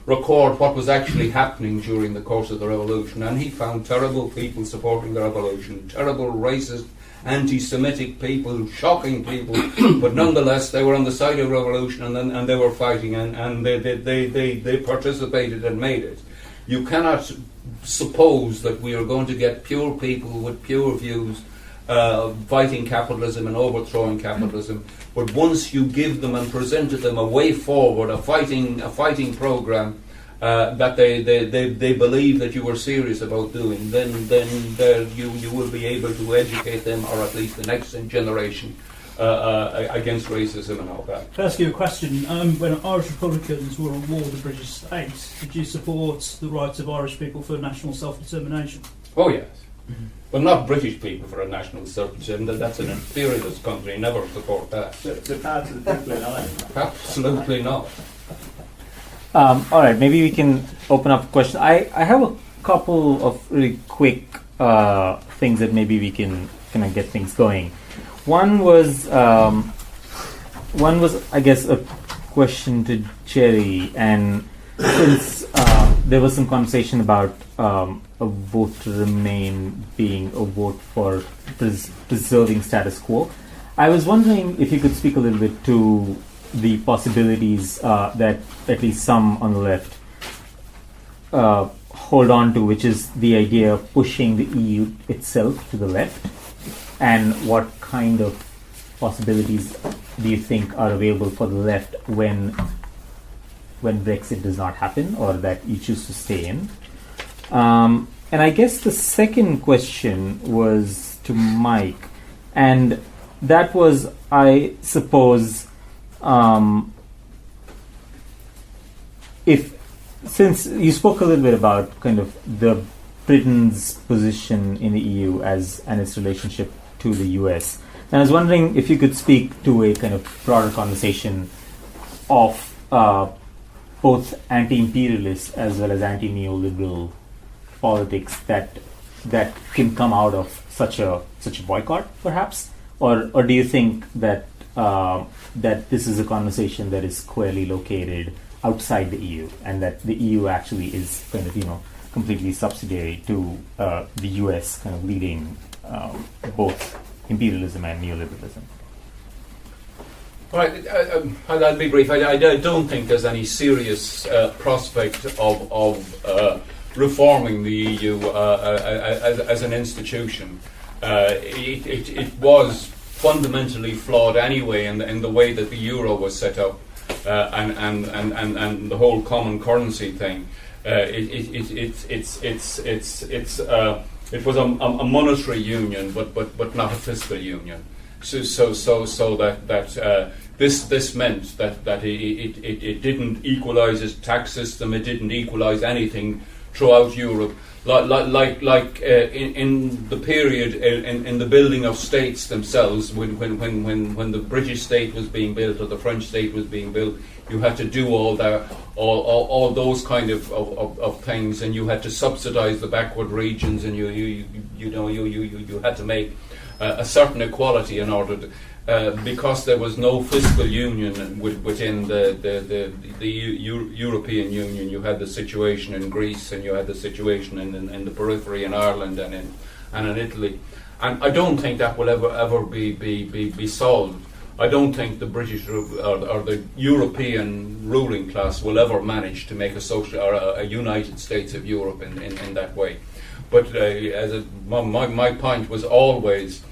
record what was actually happening during the course of the revolution, and he found terrible people supporting the revolution, terrible racist, anti-Semitic people, shocking people, but nonetheless they were on the side of revolution, and they were fighting, and they participated and made it. You cannot suppose that we are going to get pure people with pure views fighting capitalism and overthrowing capitalism. But once you give them and present to them a way forward, a fighting program that they believe that you are serious about doing, then you will be able to educate them, or at least the next generation, against racism and all that. Can I ask you a question? When Irish Republicans were at war with the British state, did you support the rights of Irish people for national self-determination? Oh yes. Mm-hmm. Well, not British people for a national self-determination. That's an imperialist country. Never support that. The power to the people in Ireland. Absolutely not. All right, maybe we can open up questions. I have a couple of really quick things that maybe we can kind of get things going. One was, I guess, a question to Gerry, and since there was some conversation about a vote to remain being a vote for preserving status quo, I was wondering if you could speak a little bit to the possibilities that at least some on the left hold on to, which is the idea of pushing the EU itself to the left, and what kind of possibilities do you think are available for the left when Brexit does not happen, or that you choose to stay in? And I guess the second question was to Mike, and that was, I suppose, since you spoke a little bit about kind of the Britain's position in the EU and its relationship to the US, and I was wondering if you could speak to a kind of broader conversation of both anti-imperialist as well as anti-neoliberal politics that can come out of such a boycott, perhaps, or do you think that that this is a conversation that is squarely located outside the EU, and that the EU actually is kind of completely subsidiary to the US kind of leading both imperialism and neoliberalism? Right, I'll be brief. I don't think there's any serious prospect of reforming the EU as an institution. It was fundamentally flawed anyway in the way that the euro was set up, and the whole common currency thing. It was a monetary union, but not a fiscal union. So that this meant that it didn't equalise its tax system. It didn't equalise anything throughout Europe. In the period in the building of states themselves, when the British state was being built or the French state was being built, you had to do all those kind of things, and you had to subsidise the backward regions, and you had to make a certain equality in order to, because there was no fiscal union within the European Union. You had the situation in Greece, and you had the situation in the periphery in Ireland and in Italy. And I don't think that will ever be solved. I don't think the British or the European ruling class will ever manage to make a social or a United States of Europe in that way. But my point was always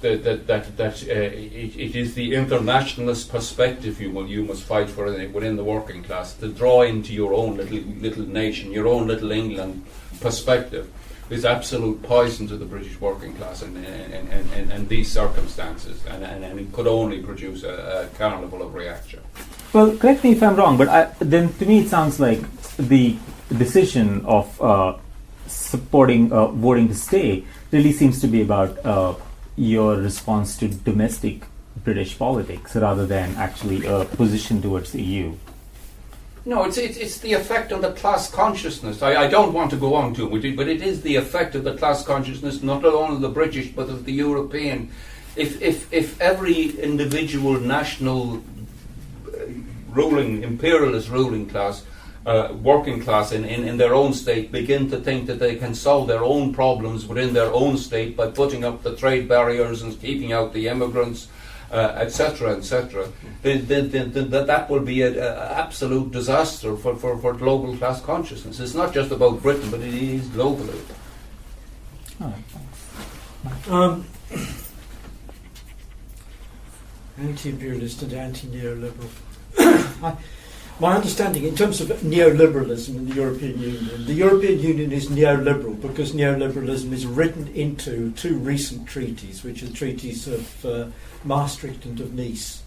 that it is the internationalist perspective you must fight for within the working class, to draw into your own little nation, your own little England perspective, is absolute poison to the British working class in these circumstances, and it could only produce a carnival of reaction. Well, correct me if I'm wrong, but then to me it sounds like the decision of supporting voting to stay really seems to be about your response to domestic British politics rather than actually a position towards the EU. No, it's the effect of the class consciousness. I don't want to go on too much, but it is the effect of the class consciousness, not only of the British but of the European. If every individual national imperialist ruling class, working class in their own state begin to think that they can solve their own problems within their own state by putting up the trade barriers and keeping out the immigrants, etc., that will be an absolute disaster for global class consciousness. It's not just about Britain, but it is globally. Anti-imperialist and anti-neoliberal. My understanding, in terms of neoliberalism in the European Union is neoliberal because neoliberalism is written into two recent treaties, which are treaties of Maastricht and of Nice.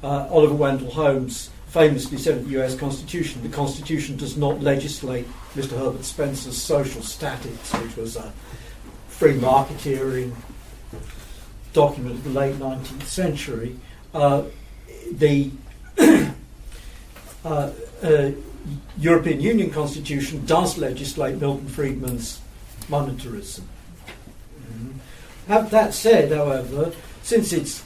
Oliver Wendell Holmes famously said of the US Constitution, the Constitution does not legislate Mr. Herbert Spencer's social statics, which was a free marketeering document of the late 19th century. The European Union Constitution does legislate Milton Friedman's monetarism. That said, however, since it's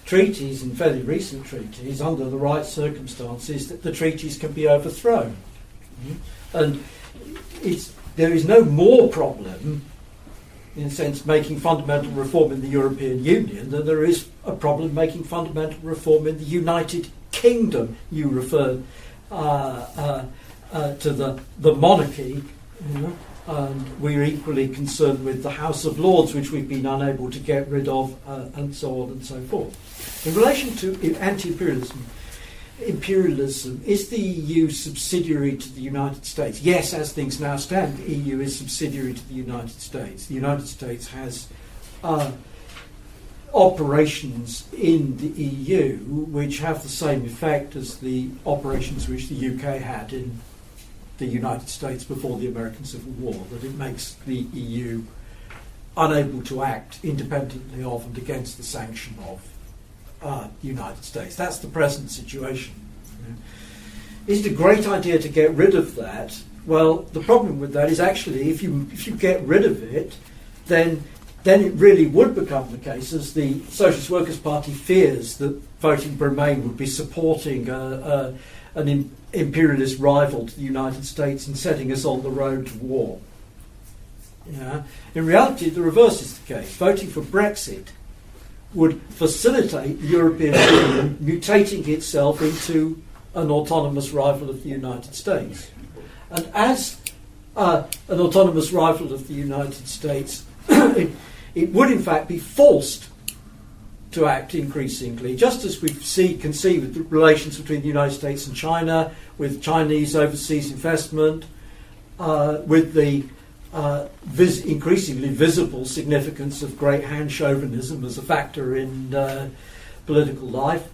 treaties and fairly recent treaties, under the right circumstances, that the treaties can be overthrown. And there is no more problem, in a sense, making fundamental reform in the European Union than there is a problem making fundamental reform in the United Kingdom. You referred to the monarchy, and we're equally concerned with the House of Lords, which we've been unable to get rid of, and so on and so forth. In relation to anti-imperialism, is the EU subsidiary to the United States? Yes, as things now stand, the EU is subsidiary to the United States. The United States has operations in the EU which have the same effect as the operations which the UK had in the United States before the American Civil War, that it makes the EU unable to act independently of and against the sanction of the United States. That's the present situation. Is it a great idea to get rid of that? Well, the problem with that is actually if you get rid of it, then it really would become the case, as the Socialist Workers' Party fears, that voting Remain would be supporting an imperialist rival to the United States and setting us on the road to war. In reality, the reverse is the case. Voting for Brexit would facilitate the European Union mutating itself into an autonomous rival of the United States. And as an autonomous rival of the United States, it would in fact be forced to act increasingly, just as we can see with the relations between the United States and China, with Chinese overseas investment, with the increasingly visible significance of great hand chauvinism as a factor in political life.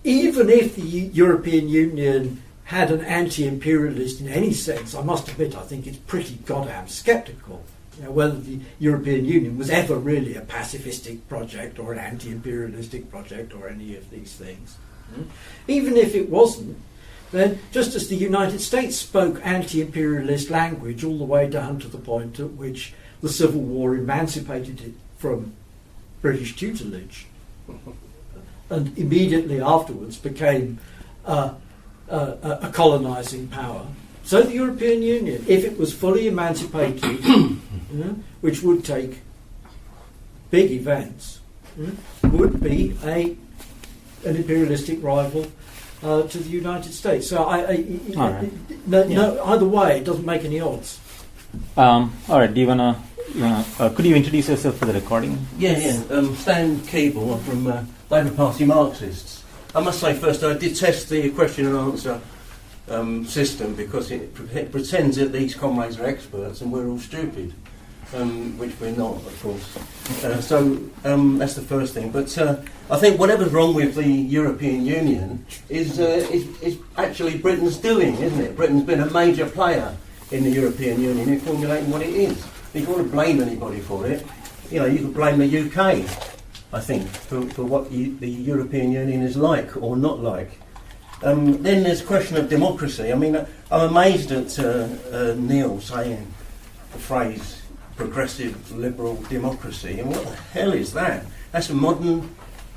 Even if the European Union had an anti-imperialist in any sense, I must admit I think it's pretty goddamn sceptical whether the European Union was ever really a pacifistic project or an anti-imperialistic project or any of these things. Even if it wasn't, then just as the United States spoke anti-imperialist language all the way down to the point at which the Civil War emancipated it from British tutelage, and immediately afterwards became a colonising power. So the European Union, if it was fully emancipated, which would take big events, would be an imperialistic rival to the United States. So either way, it doesn't make any odds. All right. Do you wanna? Could you introduce yourself for the recording? Yeah. Stan Keeble. I'm from Labour Party Marxists. I must say first, I detest the question and answer system because it pretends that these comrades are experts and we're all stupid, which we're not, of course. So that's the first thing. But I think whatever's wrong with the European Union is actually Britain's doing, isn't it? Britain's been a major player in the European Union in formulating what it is. If you want to blame anybody for it, you could blame the UK, I think, for what the European Union is like or not like. Then there's a question of democracy. I mean, I'm amazed at Neil saying the phrase progressive liberal democracy. And what the hell is that? That's a modern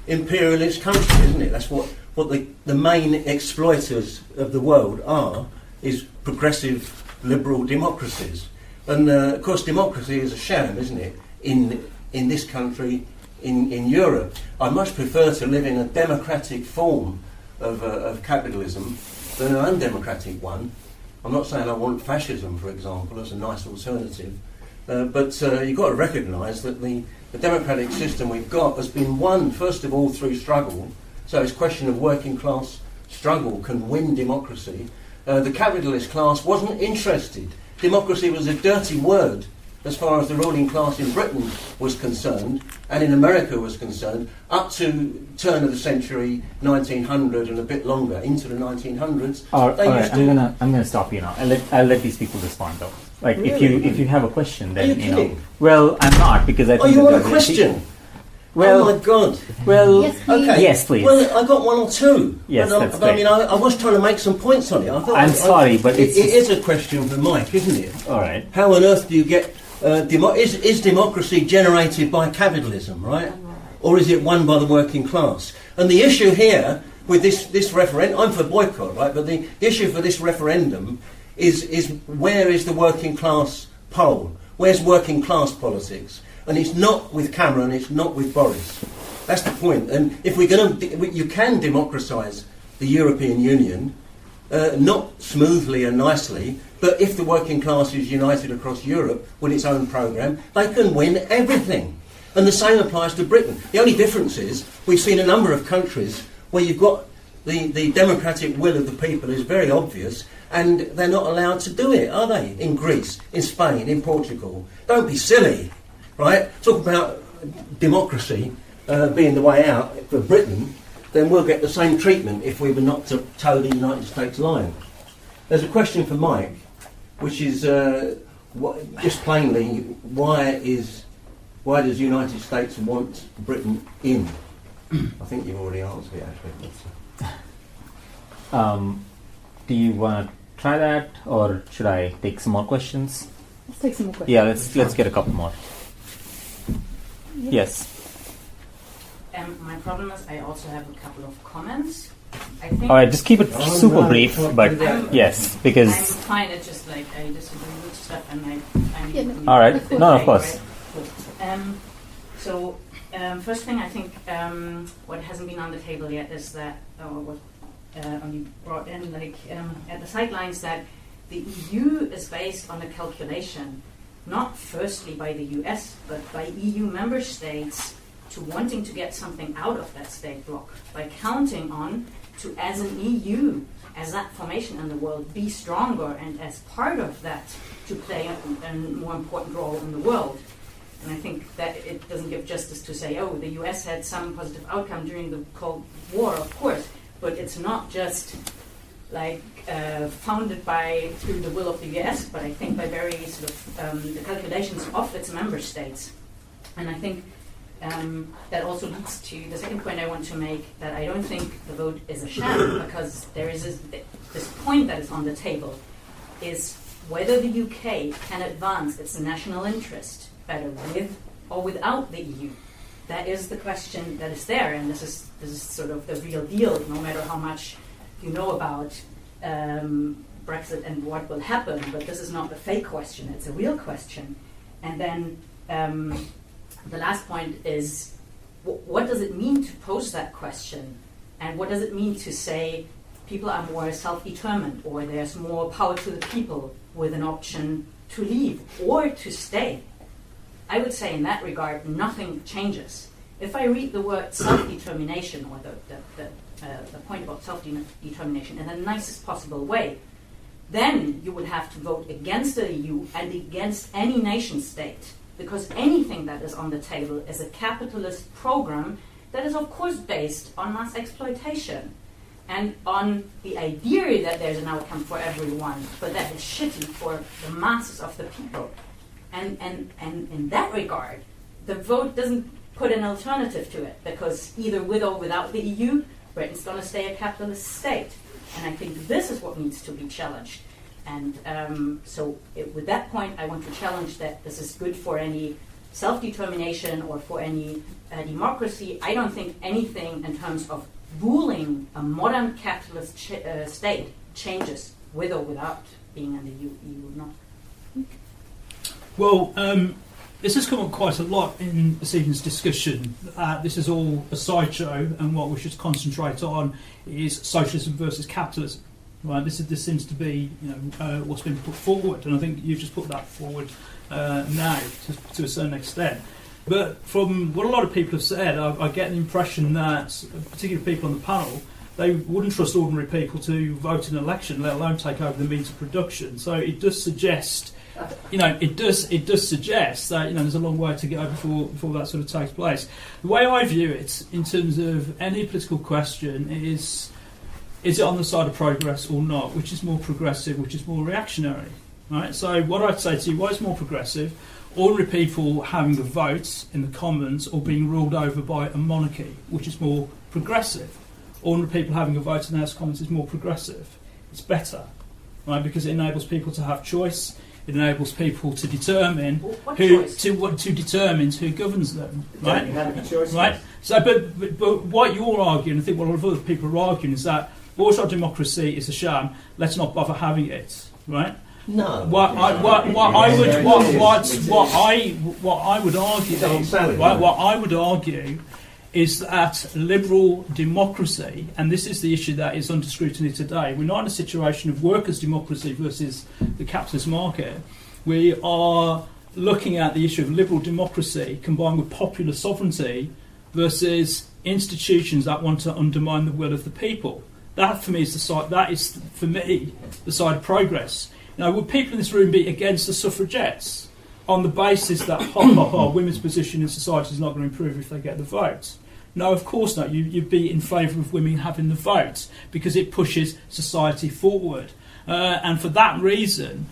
imperialist country, isn't it? That's what the main exploiters of the world are, is progressive liberal democracies. And of course democracy is a sham, isn't it, in this country, in Europe. I much prefer to live in a democratic form of capitalism than an undemocratic one. I'm not saying I want fascism, for example, as a nice alternative, but you've got to recognise that the democratic system we've got has been won, first of all, through struggle. So it's a question of working class struggle can win democracy. The capitalist class wasn't interested. Democracy was a dirty word as far as the ruling class in Britain was concerned, and in America was concerned, up to turn of the century, 1900 and a bit longer, into the 1900s. All right, I'm gonna stop you now. I'll let these people respond though. Like really? if you have a question, then Are you kidding? Well, I'm not, because I think. Oh, you want a question? Well, oh my God. Well, yes, please. Okay. Yes, please. Well, I got one or two. Yes, but that's I mean, great. I was trying to make some points on it. I'm sorry, but it is a question for Mike, isn't it? All right. How on earth do you get is democracy generated by capitalism, right? Or is it won by the working class? And the issue here with this referendum, I'm for boycott, right? But the issue for this referendum is where is the working class pole? Where's working class politics? And it's not with Cameron, it's not with Boris. That's the point. And if we're going to, you can democratise the European Union, not smoothly and nicely, but if the working class is united across Europe with its own programme, they can win everything. And the same applies to Britain. The only difference is we've seen a number of countries where you've got the democratic will of the people is very obvious, and they're not allowed to do it, are they? In Greece, in Spain, in Portugal. Don't be silly, right? Talk about democracy being the way out for Britain, then we'll get the same treatment if we were not to toe the United States line. There's a question for Mike, which is just plainly, why does the United States want Britain in? I think you've already answered it, actually. Do you want to try that, or should I take some more questions? Let's take some more questions. Yeah, let's get a couple more. Yes. My problem is I also have a couple of comments. I think All right, just keep it super brief, but yes, because. I'm fine. It's just like I disagree with stuff, and I find it. All right. No, of course. So first thing I think what hasn't been on the table yet is that, or what only brought in like at the sidelines, that the EU is based on a calculation, not firstly by the US, but by EU member states to wanting to get something out of that state bloc, by counting on to, as an EU, as that formation in the world, be stronger and as part of that to play a more important role in the world. And I think that it doesn't give justice to say, oh, the US had some positive outcome during the Cold War, of course, but it's not just like founded through the will of the US, but I think by very sort of the calculations of its member states. And I think that also leads to the second point I want to make, that I don't think the vote is a sham, because there is this point that is on the table, is whether the UK can advance its national interest better with or without the EU. That is the question that is there, and this is sort of the real deal, no matter how much you know about Brexit and what will happen, but this is not a fake question, it's a real question. And then the last point is, what does it mean to pose that question? And what does it mean to say people are more self-determined, or there's more power to the people with an option to leave or to stay? I would say in that regard, nothing changes. If I read the word self-determination, or the point about self-determination in the nicest possible way, then you would have to vote against the EU and against any nation state, because anything that is on the table is a capitalist program that is of course based on mass exploitation and on the idea that there's an outcome for everyone, but that is shitty for the masses of the people. And in that regard, the vote doesn't put an alternative to it, because either with or without the EU, Britain's going to stay a capitalist state. And I think this is what needs to be challenged. And with that point, I want to challenge that this is good for any self-determination or for any democracy. I don't think anything in terms of ruling a modern capitalist state changes with or without being in the EU or not. Well, this has come up quite a lot in this evening's discussion. This is all a sideshow, and what we should concentrate on is socialism versus capitalism. Right? This seems to be, what's been put forward, and I think you've just put that forward now to a certain extent. But from what a lot of people have said, I get the impression that, particularly people on the panel, they wouldn't trust ordinary people to vote in an election, let alone take over the means of production. So it does suggest. It does suggest that there's a long way to go before that sort of takes place. The way I view it, in terms of any political question, is it on the side of progress or not? Which is more progressive? Which is more reactionary? Right. So what I'd say to you, why is more progressive? Ordinary people having a vote in the Commons or being ruled over by a monarchy, which is more progressive. Ordinary people having a vote in the House of Commons is more progressive. It's better, right? Because it enables people to have choice. It enables people to determine who determines who governs them, right? Right. So, but what you're arguing, I think what a lot of other people are arguing, is that bourgeois democracy is a sham. Let's not bother having it, right? No. What I would argue is that liberal democracy, and this is the issue that is under scrutiny today, we're not in a situation of workers' democracy versus the capitalist market. We are looking at the issue of liberal democracy combined with popular sovereignty versus institutions that want to undermine the will of the people. That for me is the side. That is for me the side of progress. Now, would people in this room be against the suffragettes on the basis that women's position in society is not going to improve if they get the vote? No, of course not. You'd be in favour of women having the vote because it pushes society forward. And for that reason,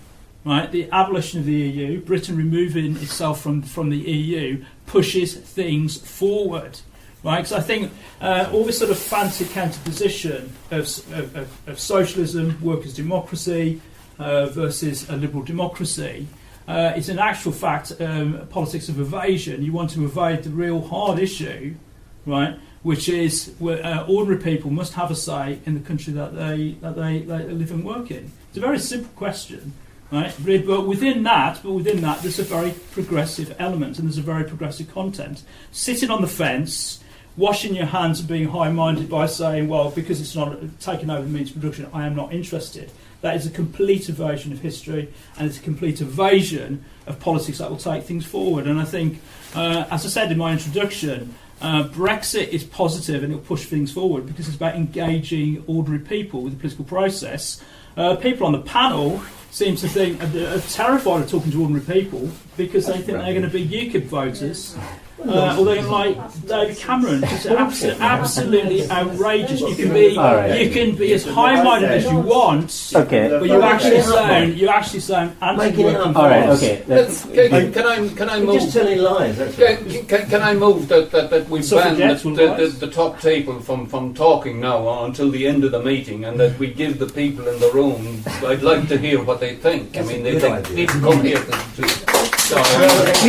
right, the abolition of the EU, Britain removing itself from the EU, pushes things forward. Right, because I think all this sort of fancy counterposition of socialism, workers' democracy versus a liberal democracy is in actual fact politics of evasion. You want to evade the real hard issue, right? Which is ordinary people must have a say in the country that they live and work in. It's a very simple question, right? But within that, there's a very progressive element and there's a very progressive content. Sitting on the fence, washing your hands and being high-minded by saying, well, because it's not taken over the means of production, I am not interested. That is a complete evasion of history, and it's a complete evasion of politics that will take things forward. And I think, as I said in my introduction, Brexit is positive and it will push things forward because it's about engaging ordinary people with the political process. People on the panel seem to think are terrified of talking to ordinary people because they think they're going to be UKIP voters. Or they like David Cameron, just absolutely outrageous. You can be as high-minded as you want, but you actually sound anti-working. All right, okay. Can I move? Just telling lies. That's Can I move that we ban the top table from talking now until the end of the meeting, and that we give the people in the room? I'd like to hear what they think. I mean, they need to come here to at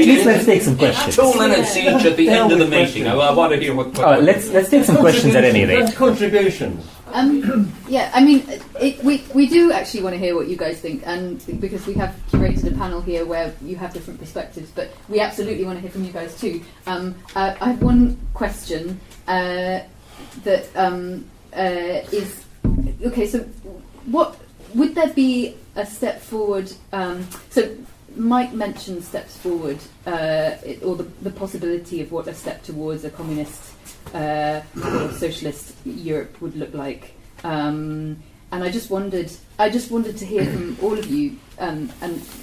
least let's take some questions. 2 minutes each at the end of the meeting. I want to hear what. Let's take some questions at any rate. Contributions. Yeah, I mean, we do actually want to hear what you guys think, and because we have curated a panel here where you have different perspectives, but we absolutely want to hear from you guys too. I have one question that is okay. So, what would there be a step forward? So, Mike mentioned steps forward, or the possibility of what a step towards a communist or socialist Europe would look like. And I just wanted to hear from all of you, and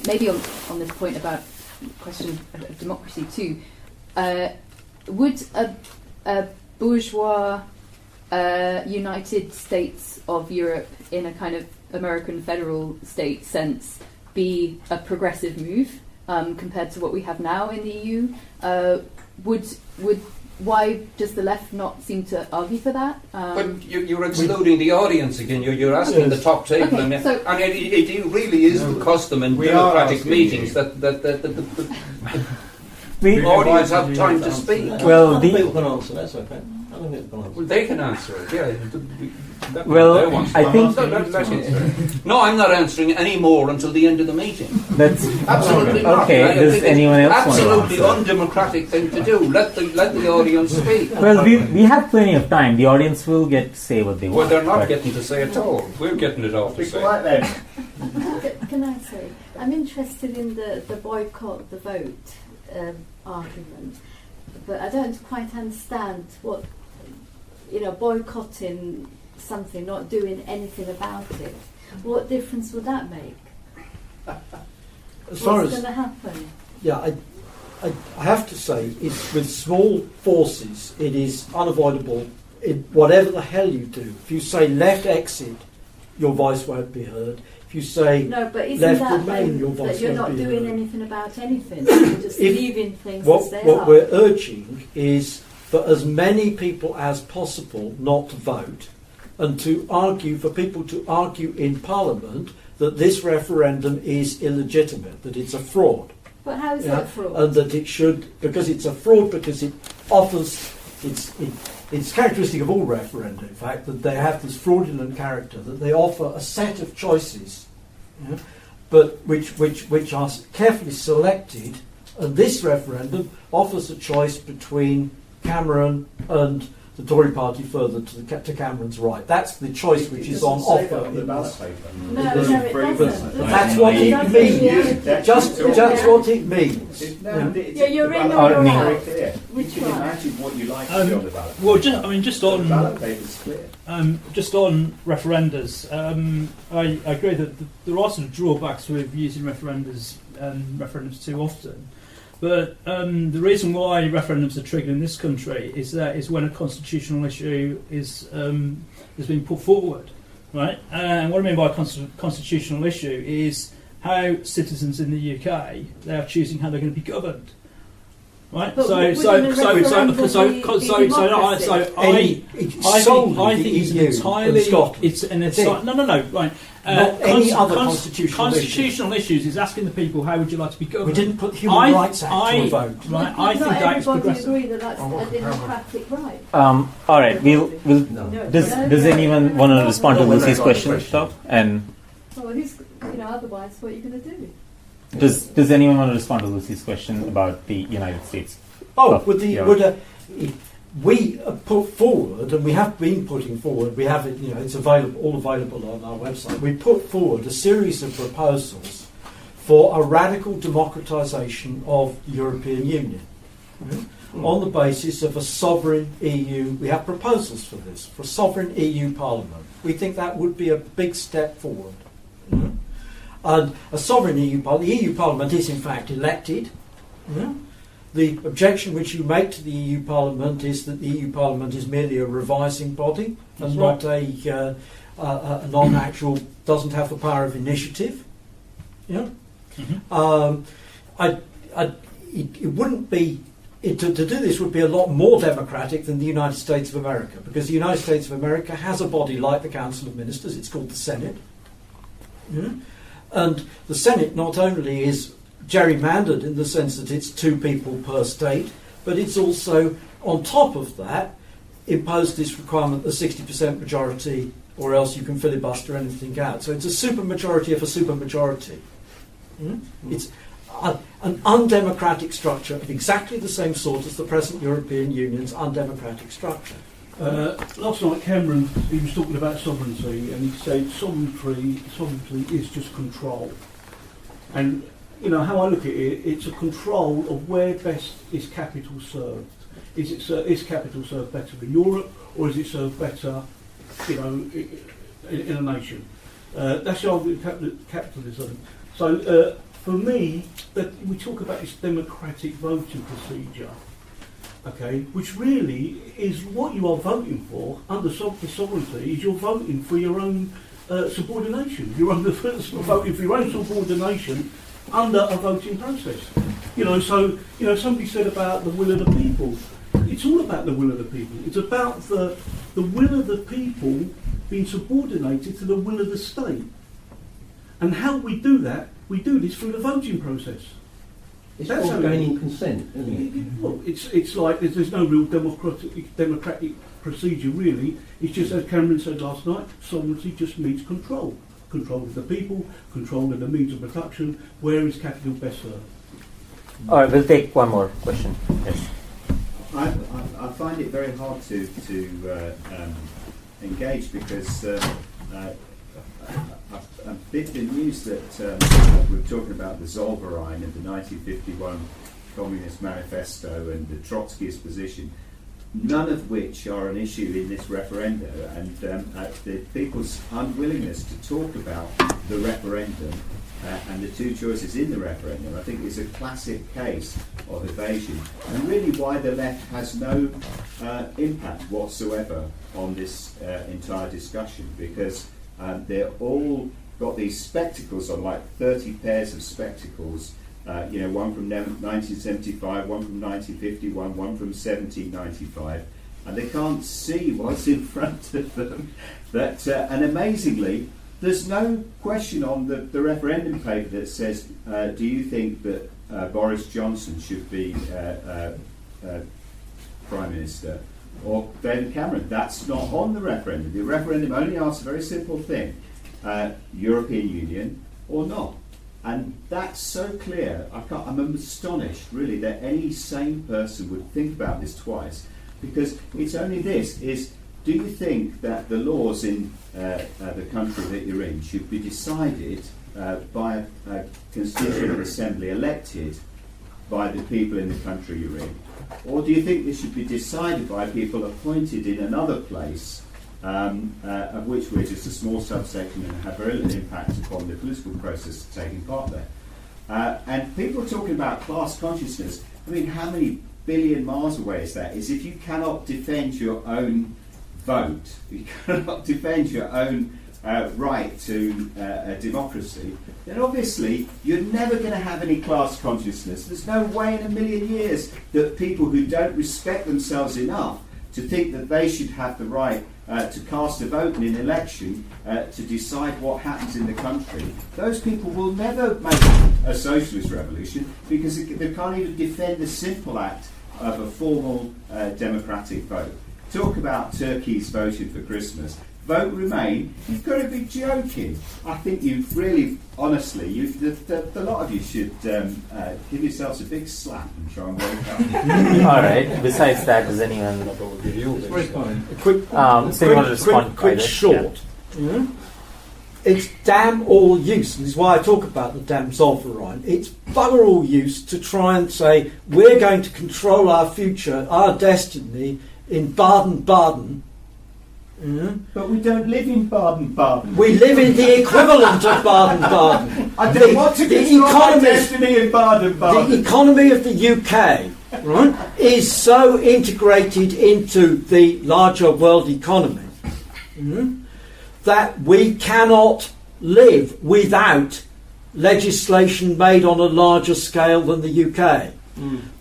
maybe on this point about the question of democracy too. Would a bourgeois United States of Europe in a kind of American federal state sense be a progressive move compared to what we have now in the EU? Why does the left not seem to argue for that? But you're excluding the audience again. You're asking the top table, okay, and it really is the custom in democratic meetings that the audience have time to speak. Well, people can answer. That's okay. I don't think people can answer. Well, they can answer it. Yeah. I think. No, I'm not answering any more until the end of the meeting. That's absolutely not. Okay. Does anyone else absolutely want to answer? undemocratic thing to do? Let the audience speak. Well, we have plenty of time. The audience will get to say what they want. Well, they're not getting to say at all. We're getting it all to say. Can I say? I'm interested in the boycott the vote argument, but I don't quite understand what boycotting something, not doing anything about it. What difference would that make? What's going to happen? Yeah, I have to say, with small forces, it is unavoidable. Whatever the hell you do, if you say left exit, your voice won't be heard. If you say no, but isn't left that remain, your voice that you're won't not be doing heard. anything about anything? You're just leaving things as they are. What we're urging is for as many people as possible not to vote, and for people to argue in Parliament that this referendum is illegitimate, that it's a fraud. But how is that fraud? And that it should, because it's a fraud, because it offers, it's characteristic of all referenda, in fact, that they have this fraudulent character, that they offer a set of choices, but which are carefully selected, and this referendum offers a choice between Cameron and the Tory party further to Cameron's right. That's the choice which is on offer. That's what it means. Just what it means. You're in or you're out. Which one? Imagine what you like to see on the ballot. Well, just on ballot paper's clear. Just on referendums, I agree that there are sort of drawbacks with using referendums too often. But the reason why referendums are triggered in this country is when a constitutional issue is being put forward, right? And what I mean by constitutional issue is how citizens in the UK, they are choosing how they're going to be governed, right? But I think it's an entirely right. Not any other constitutional issues is asking the people how would you like to be governed. We didn't put the Human Rights Act to a vote. Right, I think that is progressive. Agree that that's a democratic right. All right. Does anyone want to respond to Lucy's question? Well, otherwise, what are you going to do? Does anyone want to respond to Lucy's question about the United States Oh, Well, we put forward, and we have been putting forward. We have it. It's all available on our website. We put forward a series of proposals for a radical democratisation of the European Union on the basis of a sovereign EU. We have proposals for this, for a sovereign EU Parliament. We think that would be a big step forward. And a sovereign EU Parliament, the EU Parliament is in fact elected. The objection which you make to the EU Parliament is that the EU Parliament is merely a revising body and not a non-actual, doesn't have the power of initiative. Yeah. It wouldn't be to do this would be a lot more democratic than the United States of America, because the United States of America has a body like the Council of Ministers. It's called the Senate, and the Senate not only is gerrymandered in the sense that it's 2 people per state, but it's also, on top of that, imposed this requirement of 60% majority, or else you can filibuster anything out. So it's a supermajority of a supermajority. It's an undemocratic structure of exactly the same sort as the present European Union's undemocratic structure. Last night Cameron, he was talking about sovereignty, and he said sovereignty is just control. And how I look at it, it's a control of where best is capital served. Is capital served better in Europe, or is it served better, in a nation? That's the argument of capitalism. So for me, that we talk about this democratic voting procedure, okay, which really is what you are voting for under sovereignty. Is you're voting for your own subordination. You're voting for your own subordination under a voting process. Somebody said about the will of the people. It's all about the will of the people. It's about the will of the people being subordinated to the will of the state. And how we do that, we do this through the voting process. It's called gaining consent, isn't it? Well, it's like there's no real democratic procedure really. It's just, as Cameron said last night, sovereignty just means control. Control of the people, control of the means of production. Where is capital best served? All right, we'll take one more question. Yes. I find it very hard to engage because a bit the news that we're talking about the Zollverein and the 1951 Communist Manifesto and the Trotskyist position, none of which are an issue in this referendum, and the people's unwillingness to talk about the referendum and the 2 choices in the referendum, I think is a classic case of evasion, and really why the left has no impact whatsoever on this entire discussion, because they're all got these spectacles on, like 30 pairs of spectacles, one from 1975, one from 1951, one from 1795, and they can't see what's in front of them. And amazingly, there's no question on the referendum paper that says, do you think that Boris Johnson should be Prime Minister, or David Cameron? That's not on the referendum. The referendum only asks a very simple thing, European Union or not. And that's so clear. I'm astonished, really, that any sane person would think about this twice, because it's only this, is, do you think that the laws in the country that you're in should be decided by a constituent assembly elected by the people in the country you're in? Or do you think this should be decided by people appointed in another place, of which we're just a small subsection and have very little impact upon the political process taking part there? And people are talking about class consciousness. I mean, how many billion miles away is that? Is if you cannot defend your own vote, you cannot defend your own right to a democracy, then obviously you're never going to have any class consciousness. There's no way in a million years that people who don't respect themselves enough to think that they should have the right to cast a vote in an election to decide what happens in the country, those people will never make a socialist revolution, because they can't even defend the simple act of a formal democratic vote. Talk about turkeys voting for Christmas. vote Remain, you've got to be joking. I think you've really, honestly, the lot of you should give yourselves a big slap and try and wake up. All right. Besides that, does anyone? Quick, short. Yeah. It's damn all use, and this is why I talk about the damn Zollverein. It's bugger all use to try and say we're going to control our future, our destiny in Baden-Baden. But we don't live in Baden-Baden. We live in the equivalent of Baden-Baden. I don't want to control our destiny in Baden-Baden. The economy of the UK, right, is so integrated into the larger world economy that we cannot live without legislation made on a larger scale than the UK.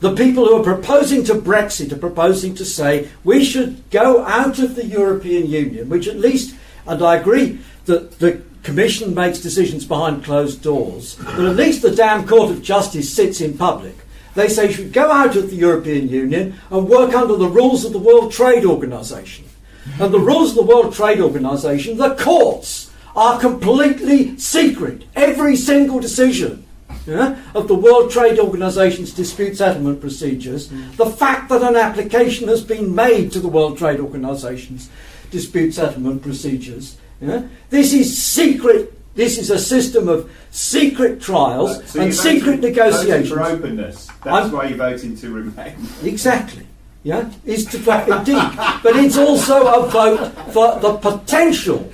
The people who are proposing to Brexit are proposing to say we should go out of the European Union, which at least, and I agree that the Commission makes decisions behind closed doors, but at least the damn Court of Justice sits in public. They say you should go out of the European Union and work under the rules of the World Trade Organization. And the rules of the World Trade Organization, the courts, are completely secret. Every single decision of the World Trade Organization's dispute settlement procedures, the fact that an application has been made to the World Trade Organization's dispute settlement procedures, this is secret. This is a system of secret trials and secret negotiations. For openness. That's why you're voting to Remain. Exactly. Yeah, is to vote indeed, but it's also a vote for the potential,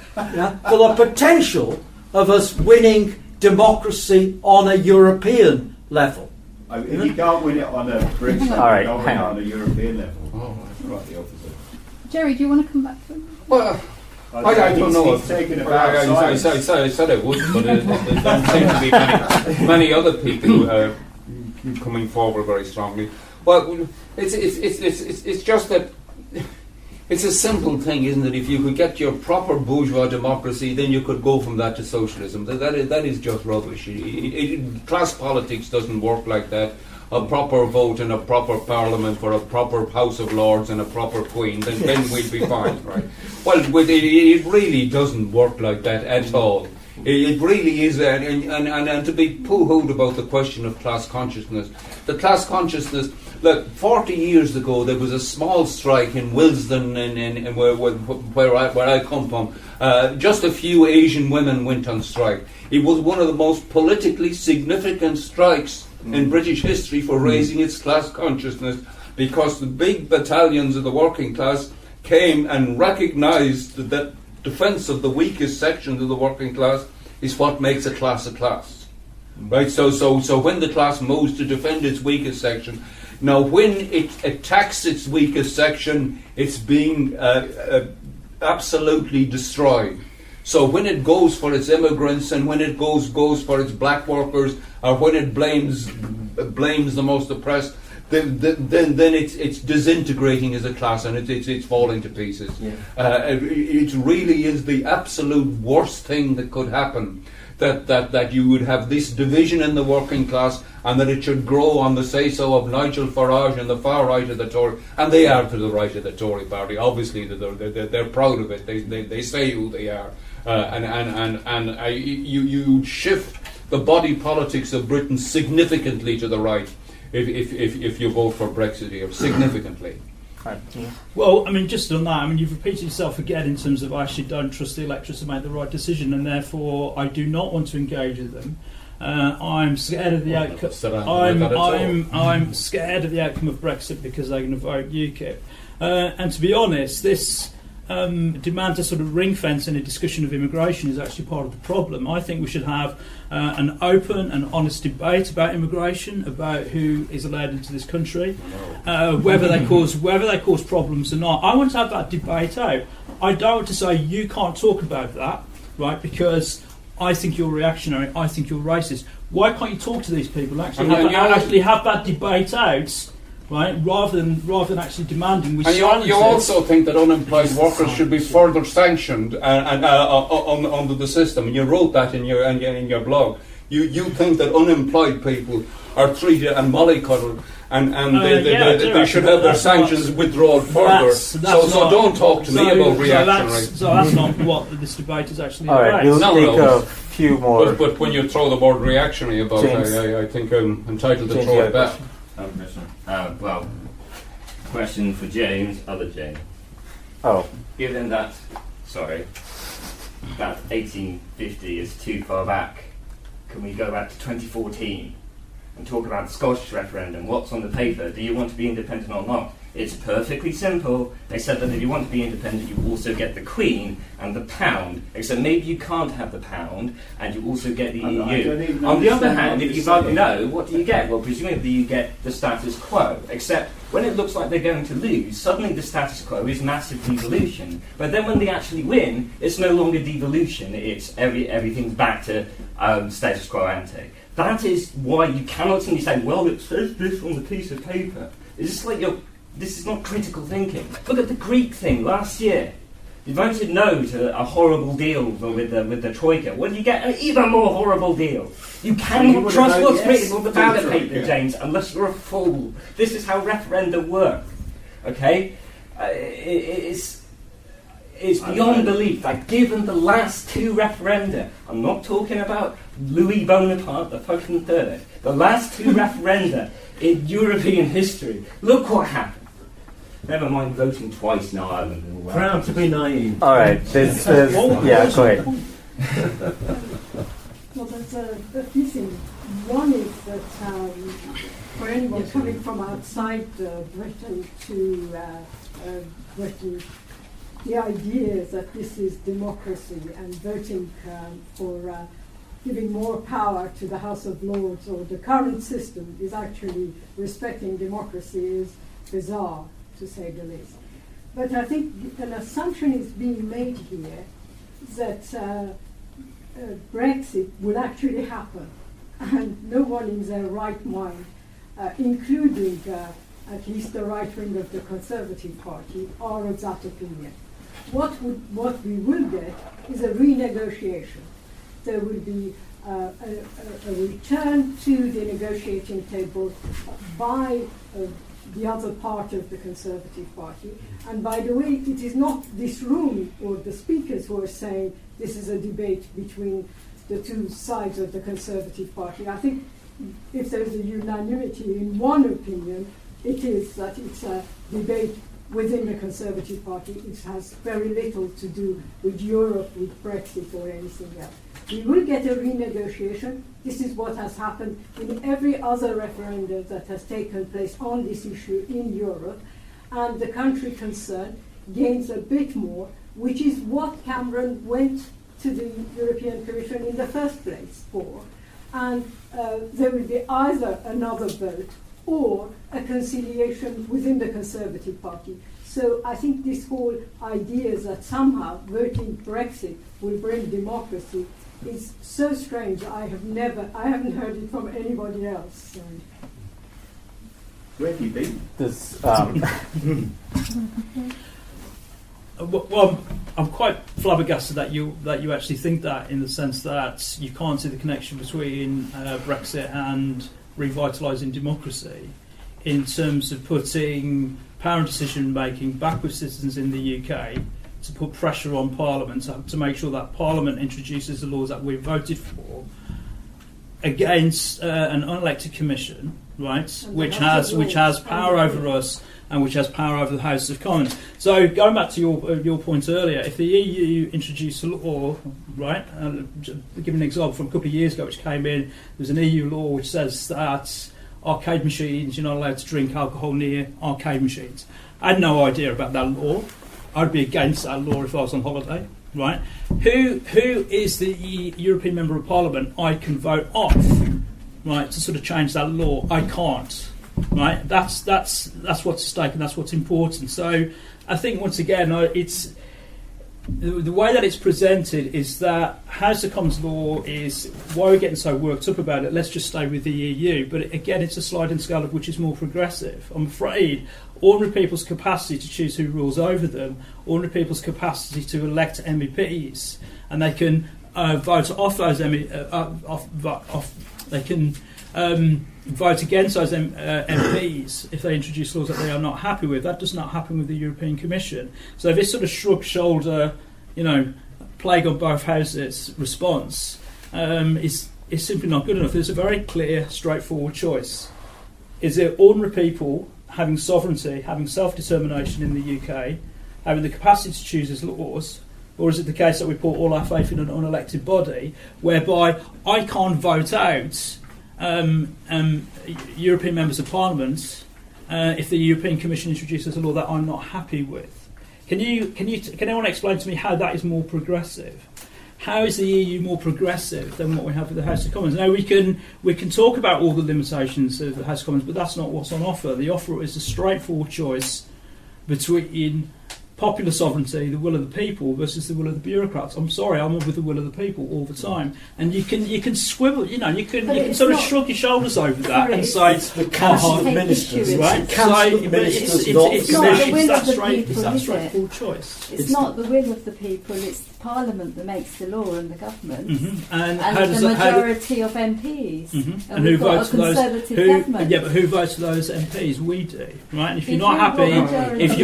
of us winning democracy on a European level. If you can't win it on a British level, you can't win it on a European level. Oh, that's right, the opposite. Gerry, do you want to come back to it? Well, I don't know. I said I would, but there don't seem to be many other people coming forward very strongly. Well, it's just that it's a simple thing, isn't it? If you could get your proper bourgeois democracy, then you could go from that to socialism. That is just rubbish. Class politics doesn't work like that. A proper vote in a proper parliament for a proper House of Lords and a proper Queen, then we'd be fine, right? Well, it really doesn't work like that at all. It really is, and to be poo-hooed about the question of class consciousness. The class consciousness, look, 40 years ago there was a small strike in Willesden, where I come from. Just a few Asian women went on strike. It was one of the most politically significant strikes in British history for raising its class consciousness, because the big battalions of the working class came and recognised that defence of the weakest sections of the working class is what makes a class, right? So when the class moves to defend its weakest section, now when it attacks its weakest section, it's being absolutely destroyed. So when it goes for its immigrants, and when it goes for its black workers, or when it blames the most oppressed, then it's disintegrating as a class, and it's falling to pieces. Yeah. It really is the absolute worst thing that could happen, that you would have this division in the working class, and that it should grow on the say-so of Nigel Farage and the far right of the Tory, and they are to the right of the Tory party. Obviously, they're proud of it. They say who they are, you shift the body politics of Britain significantly to the right if you vote for Brexit here, significantly. Well, I mean, just on that, I mean, you've repeated yourself again in terms of I actually don't trust the electorate to make the right decision, and therefore I do not want to engage with them. I'm scared of the outcome. I'm scared of the outcome of Brexit because they're going to vote UKIP. And to be honest, this demand to sort of ring fence any discussion of immigration is actually part of the problem. I think we should have an open and honest debate about immigration, about who is allowed into this country, whether they cause problems or not. I want to have that debate out. I don't want to say you can't talk about that, right? Because I think you're reactionary. I think you're racist. Why can't you talk to these people? Actually have that debate out. Right, rather than actually demanding. And you also think that unemployed workers should be further sanctioned under the system. And you wrote that in your blog. You think that unemployed people are treated and mollycoddled, and they should have their sanctions withdrawn further. So don't talk to me about reactionary. So that's not what this debate is actually All right, about. we'll take a few more. But when you throw the word reactionary about, I think I'm entitled to throw it back. Well, question for James, other James. Oh. Given that, that 1850 is too far back, can we go back to 2014 and talk about the Scottish referendum? What's on the paper? Do you want to be independent or not? It's perfectly simple. They said that if you want to be independent, you also get the Queen and the pound, except maybe you can't have the pound and you also get the EU. On the other hand, if you vote no, what do you get? Well, presumably you get the status quo, except when it looks like they're going to lose, suddenly the status quo is massive devolution. But then when they actually win, it's no longer devolution, it's everything's back to status quo ante. That is why you cannot simply say, well, it says this on the piece of paper. It's just like this is not critical thinking. Look at the Greek thing last year. You voted no to a horrible deal with the Troika. What do you get? An even more horrible deal. You cannot trust what's written on the ballot paper, James, unless you're a fool. This is how referenda work. Okay? It's beyond belief that given the last two referenda, I'm not talking about Louis Bonaparte, the fucking third, the last two referenda in European history, look what happened. Never mind voting twice in Ireland. And all that. Proud to be naive. All right, there's yeah, go ahead. Well, there's a few things. One is that for anyone coming from outside Britain to Britain, the idea that this is democracy and voting for giving more power to the House of Lords or the current system is actually respecting democracy is bizarre, to say the least. But I think an assumption is being made here that Brexit will actually happen, and no one in their right mind, including at least the right wing of the Conservative Party, are of that opinion. What we will get is a renegotiation. There will be a return to the negotiating table by the other part of the Conservative Party. And by the way, it is not this room or the speakers who are saying this is a debate between the two sides of the Conservative Party. I think if there is a unanimity in one opinion, it is that it's a debate within the Conservative Party. It has very little to do with Europe, with Brexit or anything else. We will get a renegotiation. This is what has happened in every other referendum that has taken place on this issue in Europe. And the country concerned gains a bit more, which is what Cameron went to the European Commission in the first place for. And there will be either another vote or a conciliation within the Conservative Party. So I think this whole idea that somehow voting Brexit will bring democracy is so strange. I haven't heard it from anybody else. Where have you been? Well, I'm quite flabbergasted that you actually think that, in the sense that you can't see the connection between Brexit and revitalising democracy in terms of putting power and decision making back with citizens in the UK, to put pressure on Parliament to make sure that Parliament introduces the laws that we voted for against an unelected commission, right, which has power over us and which has power over the House of Commons. So going back to your point earlier, if the EU introduced a law, right, give an example from a couple of years ago which came in, there's an EU law which says that arcade machines, you're not allowed to drink alcohol near arcade machines. I had no idea about that law. I'd be against that law if I was on holiday, right? Who is the European Member of Parliament I can vote off, right, to sort of change that law? I can't, right? That's what's at stake and that's what's important. So I think once again, it's the way that it's presented is that House of Commons law is why we're getting so worked up about it. Let's just stay with the EU. But again, it's a sliding scale of which is more progressive. I'm afraid ordinary people's capacity to choose who rules over them, ordinary people's capacity to elect MEPs, and they can vote off those they can vote against those MPs if they introduce laws that they are not happy with. That does not happen with the European Commission. So this sort of shrug shoulder, plague on both houses response is simply not good enough. There's a very clear, straightforward choice. Is it ordinary people having sovereignty, having self-determination in the UK, having the capacity to choose as laws, or is it the case that we put all our faith in an unelected body whereby I can't vote out European members of Parliament if the European Commission introduces a law that I'm not happy with? Can anyone explain to me how that is more progressive? How is the EU more progressive than what we have with the House of Commons? Now we can talk about all the limitations of the House of Commons, but that's not what's on offer. The offer is a straightforward choice between popular sovereignty, the will of the people, versus the will of the bureaucrats. I'm sorry, I'm with the will of the people all the time. And you can swivel, you can sort of shrug your shoulders over that and say, the Council of Ministers, right? The Council of Ministers, it's not the will of the people, it's that is straightforward it? choice. It's not the will of the people, it's Parliament that makes the law and the government. And the majority of MPs. And who votes for those? Government. Yeah, but who votes for those MPs? We do, right? And if you're not you happy, if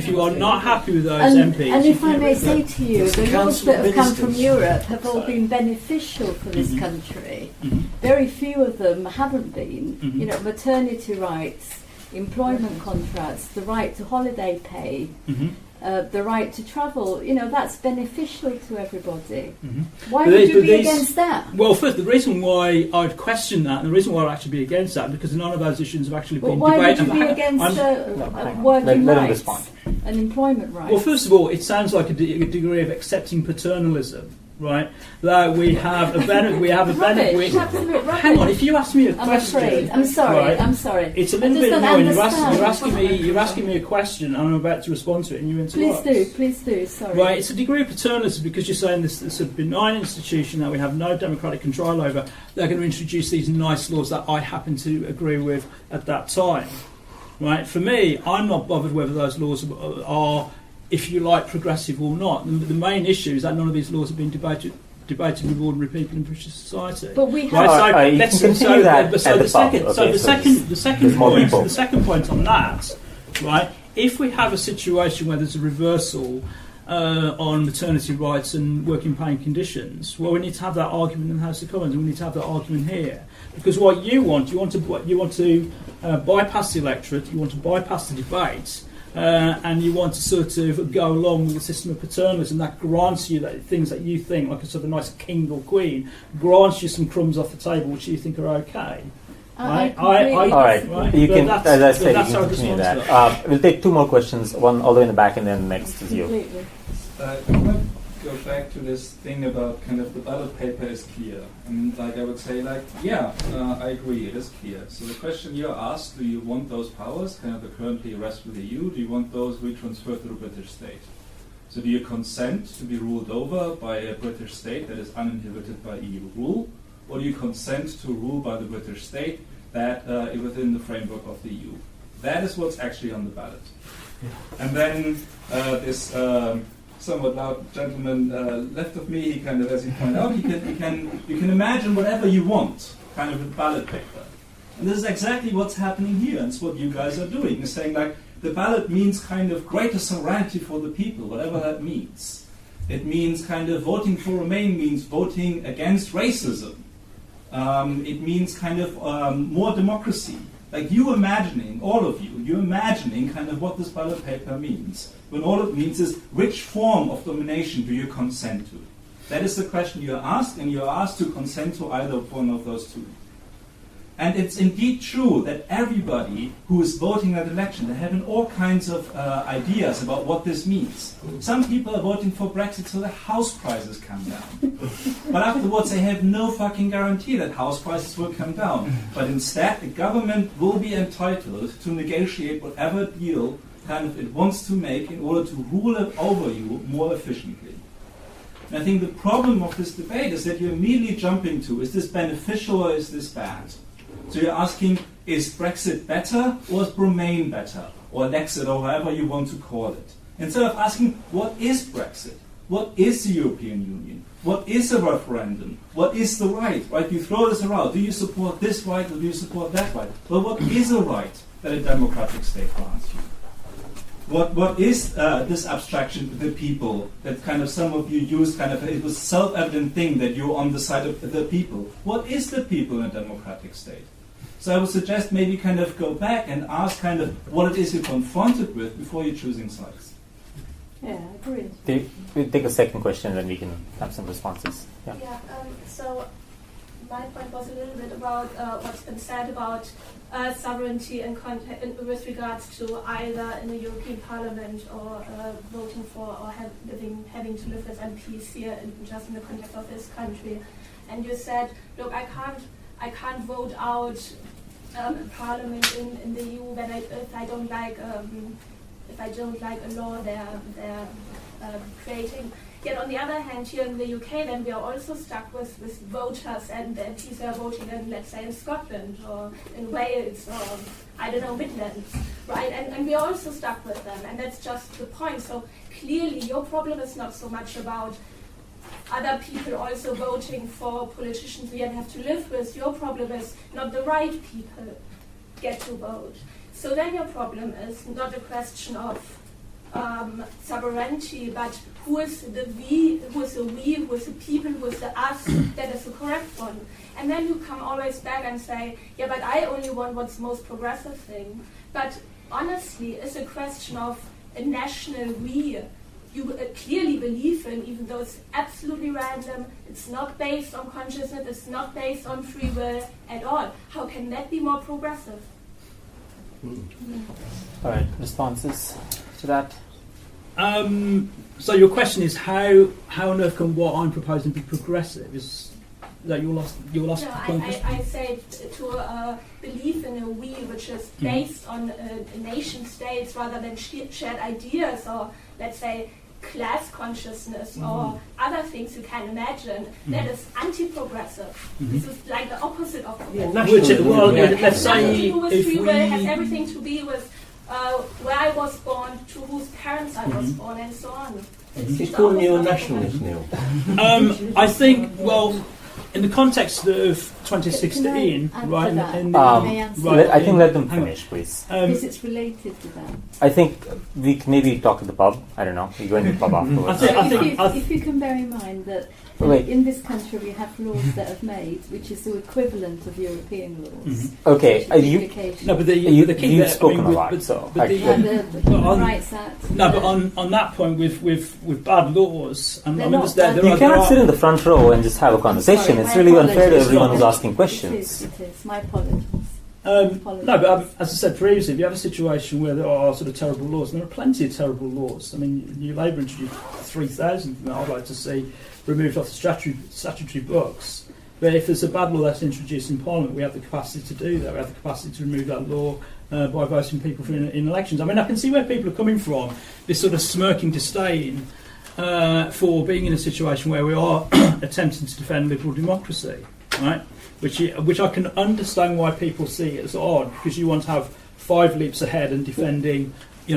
you are not happy with those MPs, and if I may say to you, the laws that have come from Europe have all been beneficial for this country. Very few of them haven't been. Maternity rights, employment contracts, the right to holiday pay. The right to travel, that's beneficial to everybody. Why would you be against that? Well, first, the reason why I'd question that, and the reason why I'd actually be against that, because none of those issues have actually been debated. Why would you be against working rights and employment rights? Well, first of all, it sounds like a degree of accepting paternalism. Right, that we have a benefit. Hang on, if you ask me a question, I'm sorry. It's a little bit annoying. You're asking me a question, and I'm about to respond to it, and you interrupt. Please do. Sorry. Right, it's a degree of paternalism because you're saying this is a benign institution that we have no democratic control over. They're going to introduce these nice laws that I happen to agree with at that time. Right, for me, I'm not bothered whether those laws are, if you like, progressive or not. The main issue is that none of these laws have been debated with ordinary people in British society. But we have. The second point on that, right? If we have a situation where there's a reversal on maternity rights and working paying conditions, well, we need to have that argument in the House of Commons, and we need to have that argument here. Because what you want to bypass the electorate, you want to bypass the debate. And you want to sort of go along with the system of paternalism that grants you things that you think, like a sort of nice king or queen, grants you some crumbs off the table which you think are okay. All right. You can, as I said, you can continue that. We'll take two more questions, one all the way in the back and then next is you. Go back to this thing about kind of the ballot paper is clear. And I would say I agree, it is clear. So the question you're asked, do you want those powers, kind of the currently rest with the EU, do you want those retransferred to the British state? So do you consent to be ruled over by a British state that is uninhibited by EU rule? Or do you consent to rule by the British state that within the framework of the EU? That is what's actually on the ballot. And then this somewhat loud gentleman left of me, he kind of, as he pointed out, you can imagine whatever you want, kind of a ballot paper. And this is exactly what's happening here, and it's what you guys are doing. You're saying the ballot means kind of greater sovereignty for the people, whatever that means. It means kind of voting for Remain means voting against racism. It means kind of more democracy. Like you imagining, all of you imagining kind of what this ballot paper means. When all it means is, which form of domination do you consent to? That is the question you are asked, and you are asked to consent to either one of those two. And it's indeed true that everybody who is voting at election, they're having all kinds of ideas about what this means. Some people are voting for Brexit so that house prices come down. But afterwards they have no fucking guarantee that house prices will come down. But instead the government will be entitled to negotiate whatever deal kind of it wants to make in order to rule it over you more efficiently. And I think the problem of this debate is that you immediately jump into, is this beneficial or is this bad? So you're asking, is Brexit better or is Remain better? Or Lexit or however you want to call it. Instead of asking, what is Brexit? what is the European Union? What is a referendum? What is the right? Right? You throw this around. Do you support this right or do you support that right? Well, what is a right that a democratic state grants you? What is this abstraction of the people that kind of some of you use kind of it was self-evident thing that you're on the side of the people? What is the people in a democratic state? So I would suggest maybe kind of go back and ask kind of what it is you're confronted with before you're choosing sides. Yeah, I agree. We'll take a second question, then we can have some responses. Yeah. So my point was a little bit about what's been said about sovereignty and with regards to either in the European Parliament or voting for or having to live as MPs here, just in the context of this country. And you said, look, I can't vote out Parliament in the EU if I don't like a law they're creating. Yet on the other hand, here in the UK, then we are also stuck with voters and the MPs who are voting in, let's say, in Scotland or in Wales or, I don't know, Midlands, right? And we are also stuck with them, and that's just the point. So clearly your problem is not so much about other people also voting for politicians we have to live with. Your problem is not the right people get to vote. So then your problem is not a question of sovereignty, but who is the we, who is the we, who is the people, who is the us, that is the correct one. And then you come always back and say, yeah, but I only want what's most progressive thing. But honestly, it's a question of a national we you clearly believe in, even though it's absolutely random, it's not based on consciousness, it's not based on free will at all. How can that be more progressive? All right, responses to that? So your question is how on earth can what I'm proposing be progressive? Is that your last No, point? I say to believe in a we which is based on nation states rather than shared ideas or, let's say, class consciousness or other things you can imagine. That is anti-progressive. This is like the opposite of progressive. Let's say with free will has everything to do with where I was born, to whose parents I was born, and so on. He's calling you a nationalist, Neil. I think, well, in the context of 2016, right? I think let them finish, please. Because it's related to that. I think we can maybe talk at the pub. I don't know. You go into the pub afterwards. If you can bear in mind that in this country we have laws that have made, which is the equivalent of European laws. Okay, you've spoken a lot, so Rights Act. No, but on that point with bad laws, and you cannot sit in the front row and just have a conversation. It's really unfair to everyone who's asking questions. It is. My apologies. No, but as I said previously, if you have a situation where there are sort of terrible laws, and there are plenty of terrible laws. I mean, New Labour introduced 3,000 that I'd like to see removed off the statutory books. But if there's a bad law that's introduced in Parliament, we have the capacity to do that. We have the capacity to remove that law by voting people for in elections. I mean, I can see where people are coming from, this sort of smirking disdain for being in a situation where we are attempting to defend liberal democracy, right? Which I can understand why people see it as odd, because you want to have 5 leaps ahead and defending,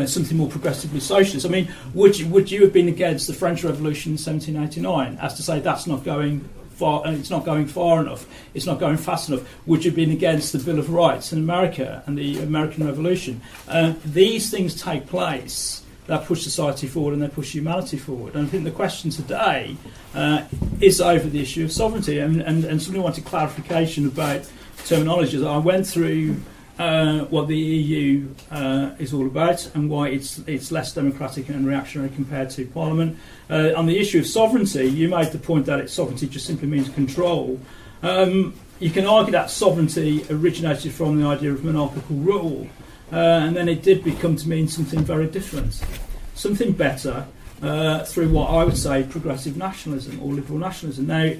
something more progressively socialist. I mean, would you have been against the French Revolution in 1789, as to say that's not going far, and it's not going far enough, it's not going fast enough? Would you have been against the Bill of Rights in America and the American Revolution? These things take place that push society forward and they push humanity forward. And I think the question today is over the issue of sovereignty. And somebody wanted clarification about terminology. I went through what the EU is all about and why it's less democratic and reactionary compared to Parliament. On the issue of sovereignty, you made the point that sovereignty just simply means control. You can argue that sovereignty originated from the idea of monarchical rule. And then it did become to mean something very different, something better, through what I would say progressive nationalism or liberal nationalism. Now,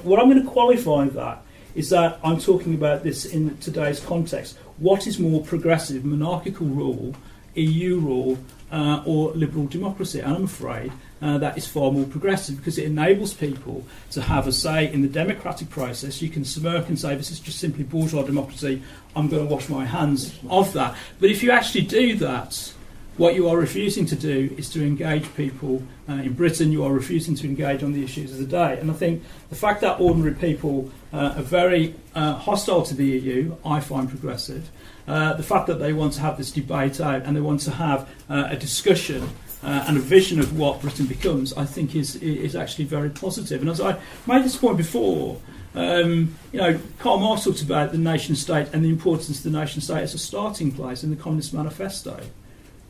what I'm going to qualify that is that I'm talking about this in today's context. What is more progressive, monarchical rule, EU rule, or liberal democracy? And I'm afraid that is far more progressive, because it enables people to have a say in the democratic process. You can smirk and say this is just simply bourgeois democracy, I'm going to wash my hands of that. But if you actually do that, What you are refusing to do is to engage people. In Britain, you are refusing to engage on the issues of the day. And I think the fact that ordinary people are very hostile to the EU, I find progressive. The fact that they want to have this debate out and they want to have a discussion and a vision of what Britain becomes, I think is actually very positive. And as I made this point before, Karl Marx talked about the nation state and the importance of the nation state as a starting place in the Communist Manifesto.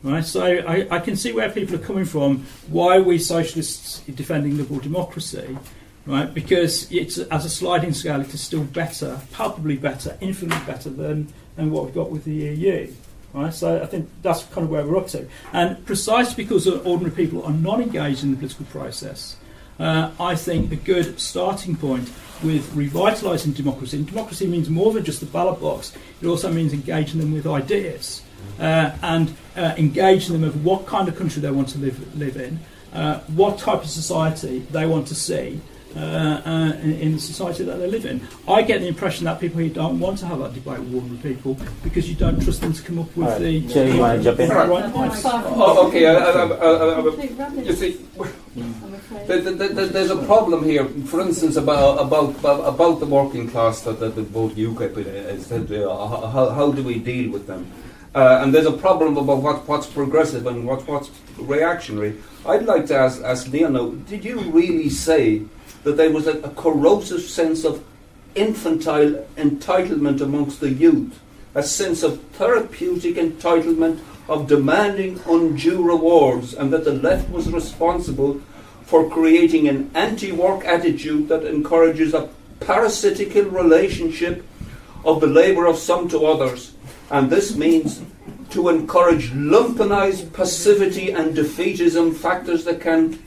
Right, so I can see where people are coming from. Why are we socialists defending liberal democracy? Right, because it's as a sliding scale, it is still better, palpably better, infinitely better than what we've got with the EU. Right, so I think that's kind of where we're up to. And precisely because ordinary people are not engaged in the political process, I think a good starting point with revitalising democracy, and democracy means more than just the ballot box, it also means engaging them with ideas. And engaging them of what kind of country they want to live in, what type of society they want to see in the society that they live in. I get the impression that people here don't want to have that debate with ordinary people because you don't trust them to come up with the... Gerry, you want to jump in? Right points. Okay, you see, there's a problem here. For instance, about the working class that both UKIP said, how do we deal with them? And there's a problem about what's progressive and what's reactionary. I'd like to ask Leon, did you really say that there was a corrosive sense of infantile entitlement amongst the youth, a sense of therapeutic entitlement of demanding undue rewards, and that the left was responsible for creating an anti-work attitude that encourages a parasitical relationship of the labour of some to others? And this means to encourage lumpenized passivity and defeatism, factors that can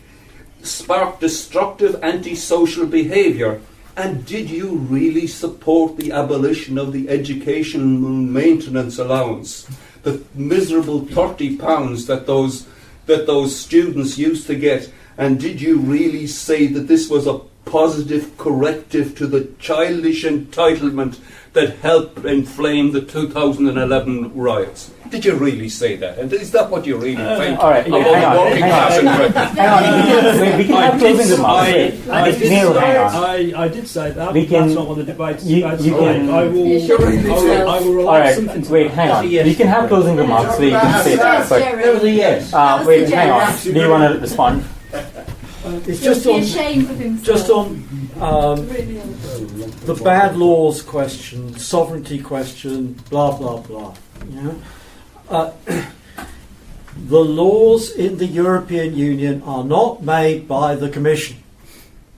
spark destructive antisocial behaviour. And did you really support the abolition of the educational maintenance allowance, the miserable £30 that those students used to get? And did you really say that this was a positive corrective to the childish entitlement that helped inflame the 2011 riots? Did you really say that? And is that what you really think? All right, hang on. We can have closing remarks. I did say that. That's not what the debate is about. I will rely something to wait, hang on. You can have closing remarks where you can say that. But There was a yes. Wait, hang on. Do you want to respond? It's just on the bad laws question, sovereignty question, blah blah blah. You know, the laws in the European Union are not made by the Commission.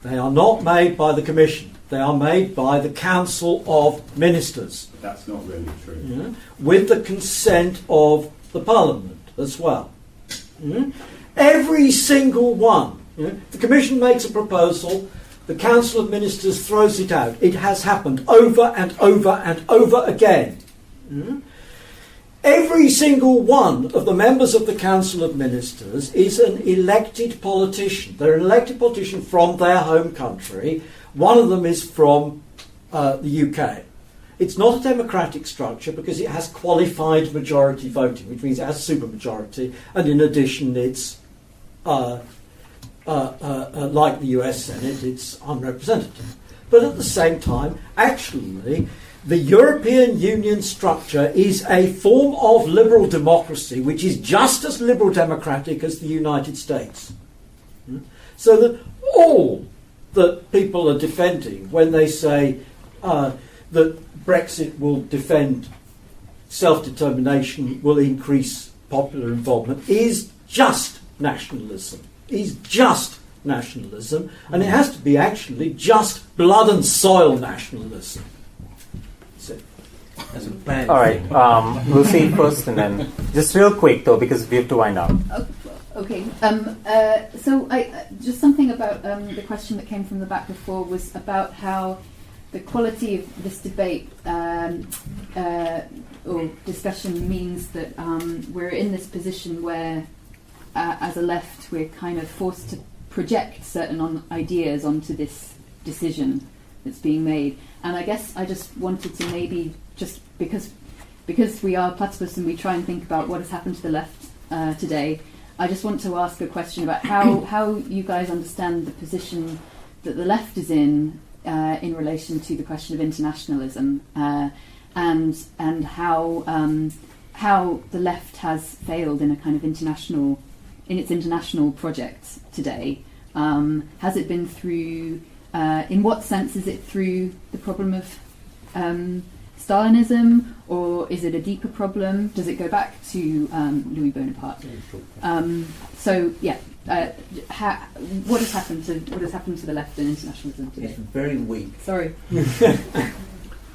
They are not made by the Commission. They are made by the Council of Ministers. But that's not really true. You know, with the consent of the Parliament as well. You know, every single one. You know, the Commission makes a proposal, the Council of Ministers throws it out. It has happened over and over and over again. Every single one of the members of the Council of Ministers is an elected politician. They're an elected politician from their home country. One of them is from the UK. It's not a democratic structure because it has qualified majority voting, which means it has supermajority, and in addition it's like the US Senate, it's unrepresentative. But at the same time, actually, the European Union structure is a form of liberal democracy which is just as liberal democratic as the United States. So that all that people are defending when they say that Brexit will defend self-determination, will increase popular involvement, is just nationalism. And it has to be actually just blood and soil nationalism. That's a bad all right, we'll see first and then just real quick though because we have to wind up. Okay. So just something about the question that came from the back before was about how the quality of this debate or discussion means that we're in this position where as a left, we're kind of forced to project certain ideas onto this decision that's being made. And I guess I just wanted to maybe, just because we are platypus and we try and think about what has happened to the left today, I just want to ask a question about how you guys understand the position that the left is in relation to the question of internationalism, and how the left has failed in a kind of in its international project today. Has it been through? In what sense is it through the problem of Stalinism, or is it a deeper problem? Does it go back to Louis Bonaparte? What has happened to the left in internationalism today? It's very weak. Sorry.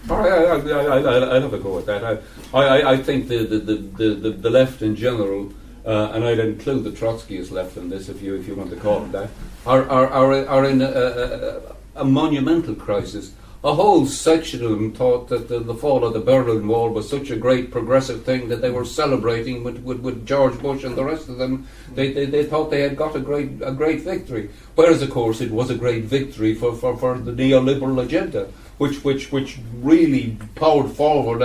I'll have a go at that. I think the left in general, and I'd include the Trotskyist left in this, if you want to call it that, are in a monumental crisis. A whole section of them thought that the fall of the Berlin Wall was such a great progressive thing that they were celebrating with George Bush and the rest of them. They thought they had got a great victory. Whereas, of course, it was a great victory for the neoliberal agenda, which really powered forward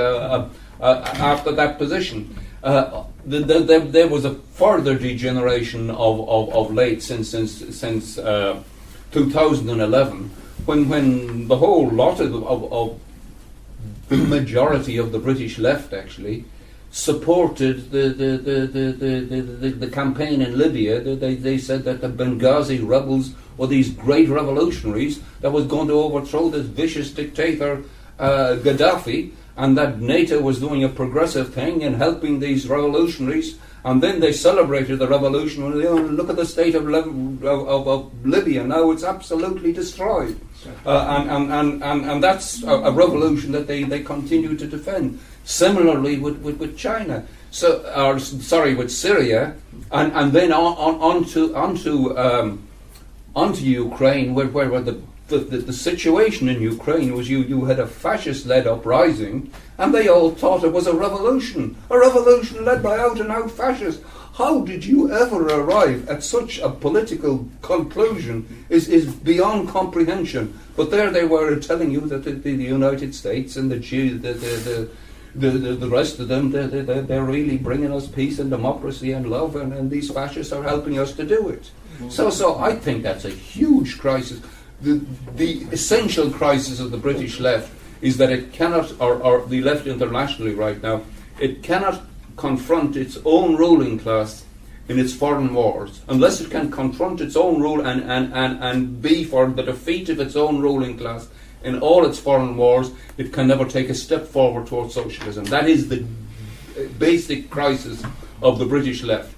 after that position. There was a further degeneration of late since 2011. When the whole lot of the majority of the British left actually supported the campaign in Libya, they said that the Benghazi rebels were these great revolutionaries that was going to overthrow this vicious dictator Gaddafi, and that NATO was doing a progressive thing in helping these revolutionaries. And then they celebrated the revolution. And look at the state of Libya now; it's absolutely destroyed. And that's a revolution that they continue to defend. Similarly with China, with Syria, and then onto Ukraine, where the situation in Ukraine was you had a fascist-led uprising, and they all thought it was a revolution led by out-and-out fascists. How did you ever arrive at such a political conclusion is beyond comprehension. But there they were telling you that the United States and the rest of them, they're really bringing us peace and democracy and love, and these fascists are helping us to do it. So I think that's a huge crisis. The essential crisis of the British left is that it cannot, or the left internationally right now, it cannot confront its own ruling class in its foreign wars. Unless it can confront its own rule and be for the defeat of its own ruling class in all its foreign wars, it can never take a step forward towards socialism. That is the basic crisis of the British left.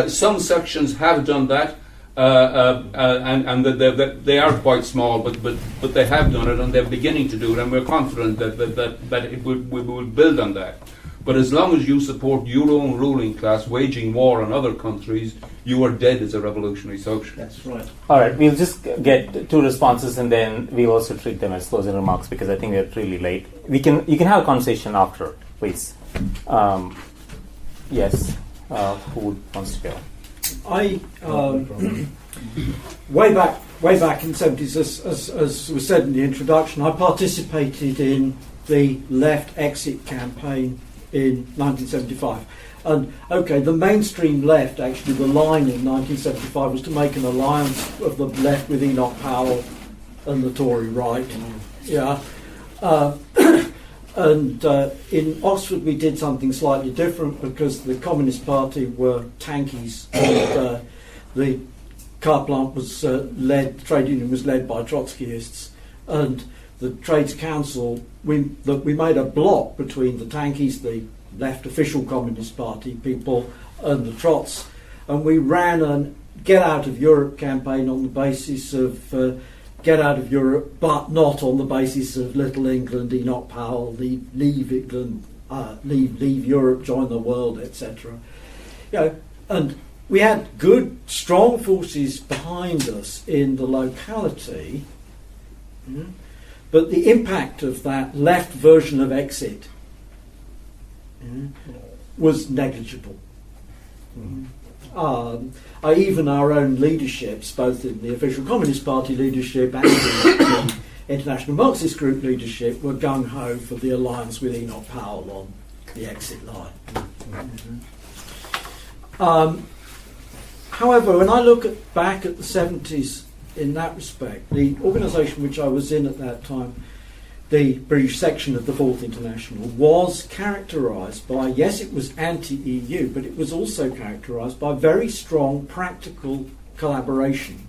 Some sections have done that, and they are quite small, but they have done it, and they're beginning to do it, and we're confident that we will build on that. But as long as you support your own ruling class waging war on other countries, you are dead as a revolutionary socialist. That's right. All right, we'll just get two responses, and then we'll also treat them as closing remarks because I think we're really late. You can have a conversation after, please. Yes, who wants to go? Way back in the 70s, as was said in the introduction, I participated in the left exit campaign in 1975. And the mainstream left, actually, the line in 1975 was to make an alliance of the left with Enoch Powell and the Tory right. Yeah. And in Oxford we did something slightly different because the Communist Party were tankies, and the car plant was the trade union was led by Trotskyists, and the Trades Council, we made a block between the tankies, the left official Communist Party people, and the Trots, and we ran a Get Out of Europe campaign on the basis of get out of Europe, but not on the basis of Little England, Enoch Powell, leave England, leave Europe, join the world, etc. And we had good, strong forces behind us in the locality, but the impact of that left version of exit was negligible. Even our own leaderships, both in the official Communist Party leadership and in the International Marxist Group leadership, were gung-ho for the alliance with Enoch Powell on the exit line. However, when I look back at the 70s in that respect, the organisation which I was in at that time, the British section of the Fourth International, was characterised by, yes, it was anti-EU, but it was also characterised by very strong practical collaboration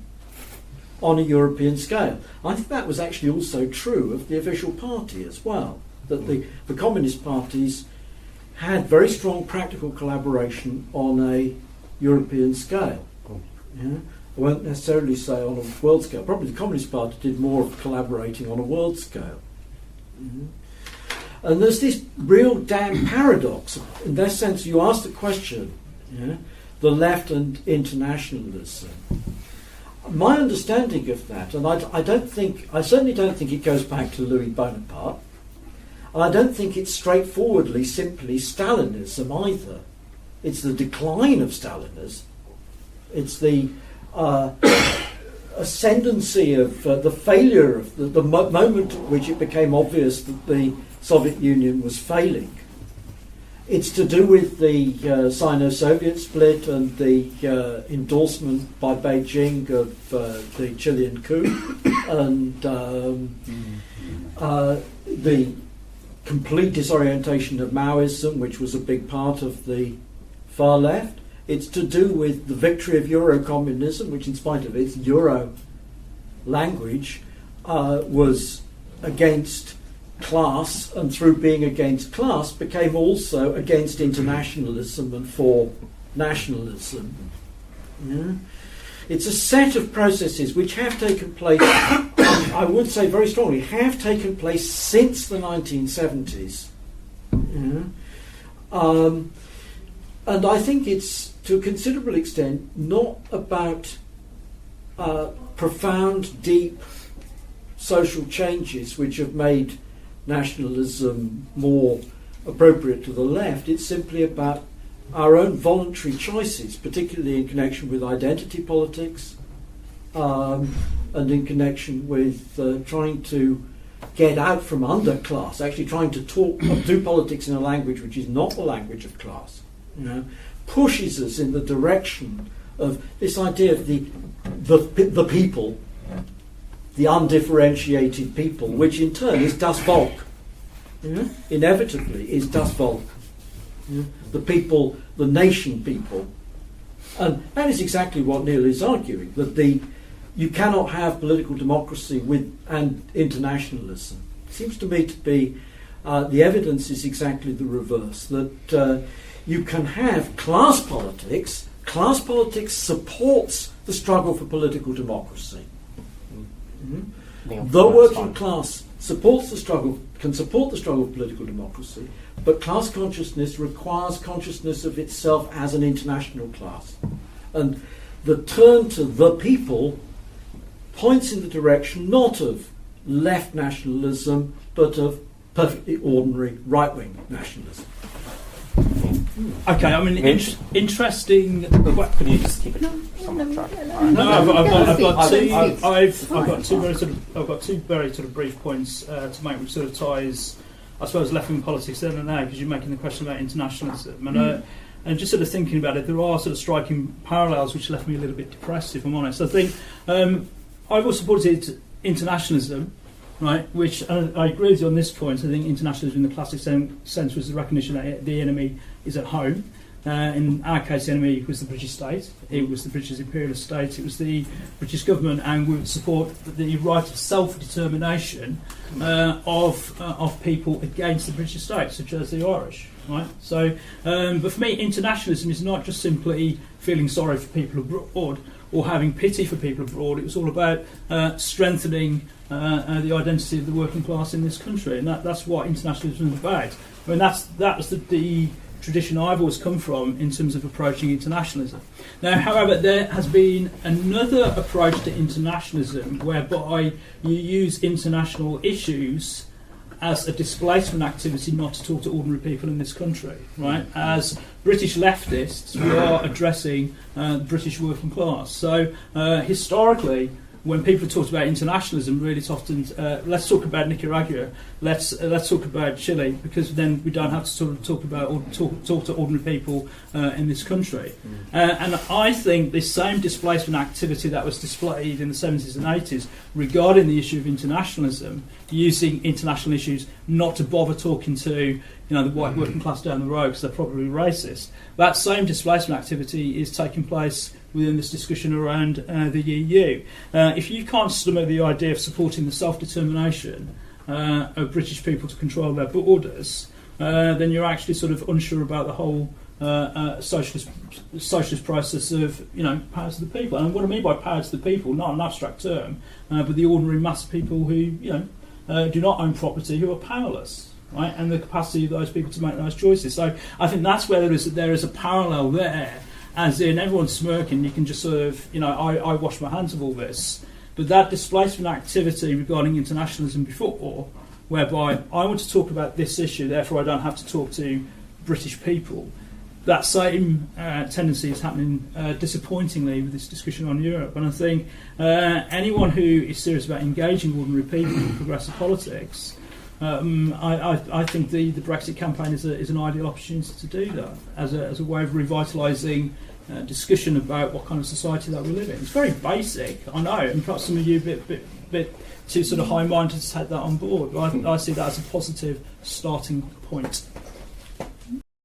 on a European scale. I think that was actually also true of the official party as well, that the communist parties had very strong practical collaboration on a European scale. Yeah? I won't necessarily say on a world scale. Probably the Communist Party did more of collaborating on a world scale. Mm-hmm. And there's this real damn paradox. In that sense, you asked the question, yeah, the left and internationalism. My understanding of that, and I certainly don't think it goes back to Louis Bonaparte, and I don't think it's straightforwardly simply Stalinism either. It's the decline of Stalinism. It's the ascendancy of the failure of the moment at which it became obvious that the Soviet Union was failing. It's to do with the Sino-Soviet split and the endorsement by Beijing of the Chilean coup and the complete disorientation of Maoism, which was a big part of the far left. It's to do with the victory of Euro-communism, which in spite of its Euro language was against class, and through being against class became also against internationalism and for nationalism. Yeah? It's a set of processes which have taken place, I would say very strongly, have taken place since the 1970s. Yeah? And I think it's, to a considerable extent, not about profound, deep social changes which have made nationalism more appropriate to the left. It's simply about our own voluntary choices, particularly in connection with identity politics and in connection with trying to get out from underclass, actually trying to do politics in a language which is not the language of class. You know, pushes us in the direction of this idea of the people, the undifferentiated people, which in turn is das Volk. Inevitably is das Volk. The people, the nation people. And that is exactly what Neil is arguing, that you cannot have political democracy and internationalism. It seems to me to be, the evidence is exactly the reverse, that you can have class politics. Class politics supports the struggle for political democracy. The working class can support the struggle for political democracy, but class consciousness requires consciousness of itself as an international class. And the turn to the people points in the direction not of left nationalism, but of perfectly ordinary right-wing nationalism. Okay, I mean, interesting. Could you just keep it? I've got two very sort of brief points to make, which sort of ties, I suppose, left-wing politics then and now, because you're making the question about internationalism, and just sort of thinking about it, there are sort of striking parallels which left me a little bit depressed, if I'm honest. I think I've always supported internationalism. Right, which I agree with you on this point. I think internationalism in the classic sense was the recognition that the enemy is at home. In our case, the enemy was the British state. It was the British imperialist state. It was the British government, and we would support the right of self-determination of people against the British state, such as the Irish. Right. So, but for me, internationalism is not just simply feeling sorry for people abroad or having pity for people abroad. It was all about strengthening the identity of the working class in this country, and that's what internationalism is about. I mean, that was the tradition I've always come from in terms of approaching internationalism. Now, however, there has been another approach to internationalism whereby you use international issues as a displacement activity, not to talk to ordinary people in this country, right? As British leftists, we are addressing British working class. So historically, when people talk about internationalism, really it's often let's talk about Nicaragua, let's talk about Chile, because then we don't have to sort of talk to ordinary people in this country. And I think this same displacement activity that was displayed in the 70s and 80s regarding the issue of internationalism, using international issues not to bother talking to the white working class down the road because they're probably racist, that same displacement activity is taking place within this discussion around the EU. If you can't stomach the idea of supporting the self-determination of British people to control their borders, then you're actually sort of unsure about the whole socialist process of power to the people. And what I mean by power to the people, not an abstract term, but the ordinary mass of people who do not own property, who are powerless. Right, and the capacity of those people to make those choices. So I think that's where there is a parallel there, as in everyone's smirking. You can just sort of, I wash my hands of all this. But that displacement activity regarding internationalism before, whereby I want to talk about this issue, therefore I don't have to talk to British people. That same tendency is happening disappointingly with this discussion on Europe. And I think anyone who is serious about engaging ordinary people in progressive politics, I think the Brexit campaign is an ideal opportunity to do that as a way of revitalising discussion about what kind of society that we live in. It's very basic, I know, and perhaps some of you bit too sort of high-minded to take that on board. But I see that as a positive starting point.